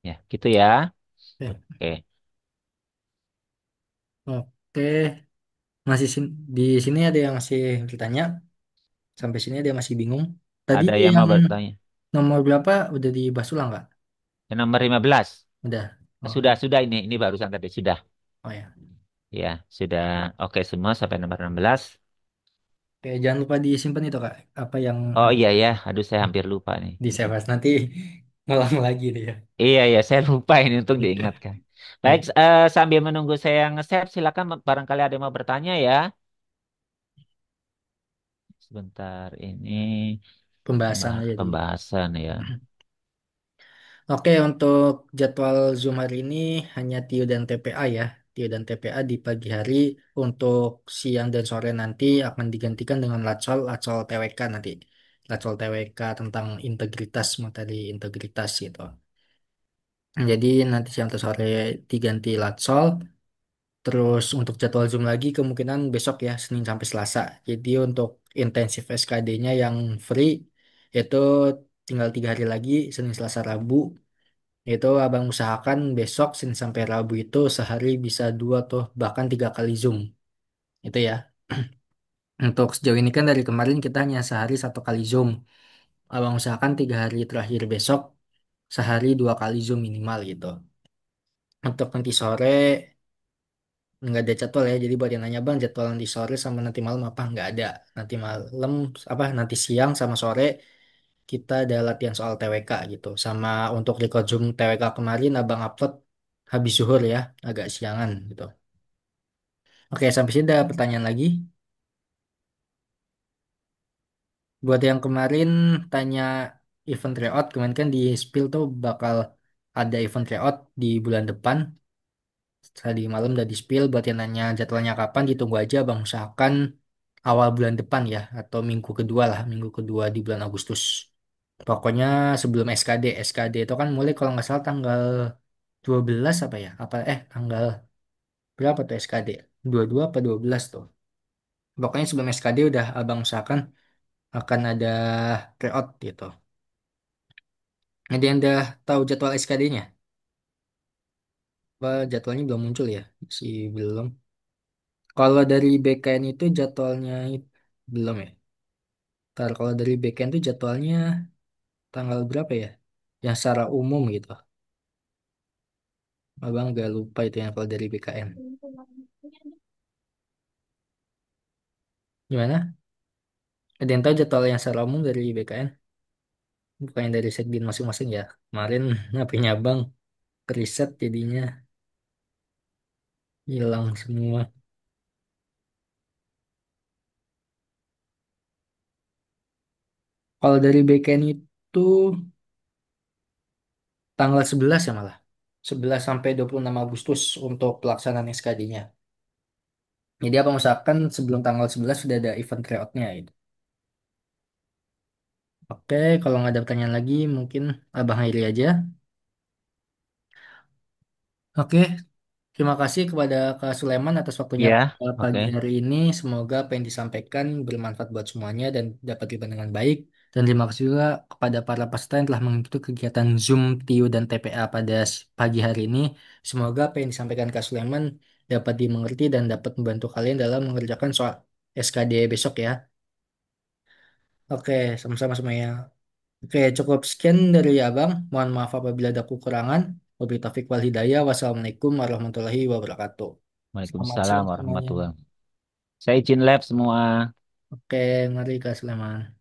ya, gitu ya. Oke, Oke. oke. Di sini ada yang masih bertanya. Sampai sini ada yang masih bingung. Tadi Ada yang yang mau bertanya. nomor berapa udah dibahas ulang Kak? Yang nomor 15. Udah. Oh, Sudah ini barusan tadi sudah. oh ya. Ya, sudah oke semua sampai nomor 16. Oke, jangan lupa disimpan itu Kak. Apa yang Oh iya ya, aduh saya hampir lupa nih. di save as. Nanti ngulang lagi deh ya. Iya ya, saya lupa ini untuk diingatkan. Baik, Oke, sambil menunggu saya nge-save, silakan barangkali ada yang mau bertanya ya. Sebentar ini pembahasan nah, aja dulu. pembahasan ya. Oke, untuk jadwal Zoom hari ini hanya TIO dan TPA ya. TIO dan TPA di pagi hari, untuk siang dan sore nanti akan digantikan dengan Lacol TWK nanti. Lacol TWK tentang integritas, materi integritas gitu. Jadi nanti siang atau sore diganti Lacol. Terus untuk jadwal Zoom lagi kemungkinan besok ya, Senin sampai Selasa. Jadi untuk intensif SKD-nya yang free itu tinggal 3 hari lagi, Senin, Selasa, Rabu. Itu abang usahakan besok Senin sampai Rabu itu sehari bisa 2 atau bahkan 3 kali Zoom. Itu ya. Untuk sejauh ini kan dari kemarin kita hanya sehari 1 kali Zoom. Abang usahakan 3 hari terakhir besok sehari 2 kali Zoom minimal gitu. Untuk nanti sore nggak ada jadwal ya. Jadi buat yang nanya bang jadwal nanti sore sama nanti malam apa nggak ada. Nanti malam apa nanti siang sama sore kita ada latihan soal TWK gitu. Sama untuk record Zoom TWK kemarin abang upload habis zuhur ya, agak siangan gitu. Oke, sampai sini ada pertanyaan lagi. Buat yang kemarin tanya event tryout, kemarin kan di Spill tuh bakal ada event tryout di bulan depan. Tadi malam udah di Spill, buat yang nanya jadwalnya kapan, ditunggu aja Bang. Usahakan awal bulan depan ya, atau minggu kedua lah, minggu kedua di bulan Agustus. Pokoknya sebelum SKD. SKD itu kan mulai kalau nggak salah tanggal 12 apa ya? Tanggal berapa tuh SKD? 22 apa 12 tuh? Pokoknya sebelum SKD udah Abang usahakan akan ada tryout gitu. Ada yang udah tahu jadwal SKD-nya? Apa jadwalnya belum muncul ya? Masih belum. Kalau dari BKN itu jadwalnya belum ya? Ntar kalau dari BKN itu jadwalnya tanggal berapa ya? Yang secara umum gitu. Abang gak lupa itu yang kalau dari BKN. Gimana? Ada yang tahu jadwal yang secara umum dari BKN? Bukan dari sekdin masing-masing ya. Kemarin HP-nya abang riset jadinya hilang semua. Kalau dari BKN itu tanggal 11 ya malah. 11 sampai 26 Agustus untuk pelaksanaan SKD-nya. Jadi apa usahakan sebelum tanggal 11 sudah ada event tryout-nya gitu. Oke, kalau nggak ada pertanyaan lagi mungkin Abang akhiri aja. Oke, terima kasih kepada Kak Sulaiman atas waktunya Ya, pada oke. pagi hari ini. Semoga apa yang disampaikan bermanfaat buat semuanya dan dapat dibantu dengan baik. Dan terima kasih juga kepada para peserta yang telah mengikuti kegiatan Zoom, TIU, dan TPA pada pagi hari ini. Semoga apa yang disampaikan Kak Sulaiman dapat dimengerti dan dapat membantu kalian dalam mengerjakan soal SKD besok ya. Oke, sama-sama semuanya. Oke, cukup sekian dari Abang. Mohon maaf apabila ada kekurangan. Wabillahi taufiq wal hidayah. Wassalamualaikum warahmatullahi wabarakatuh. Selamat Waalaikumsalam siang semuanya. warahmatullahi. Saya izin lab semua. Oke, mari Kak Sulaiman.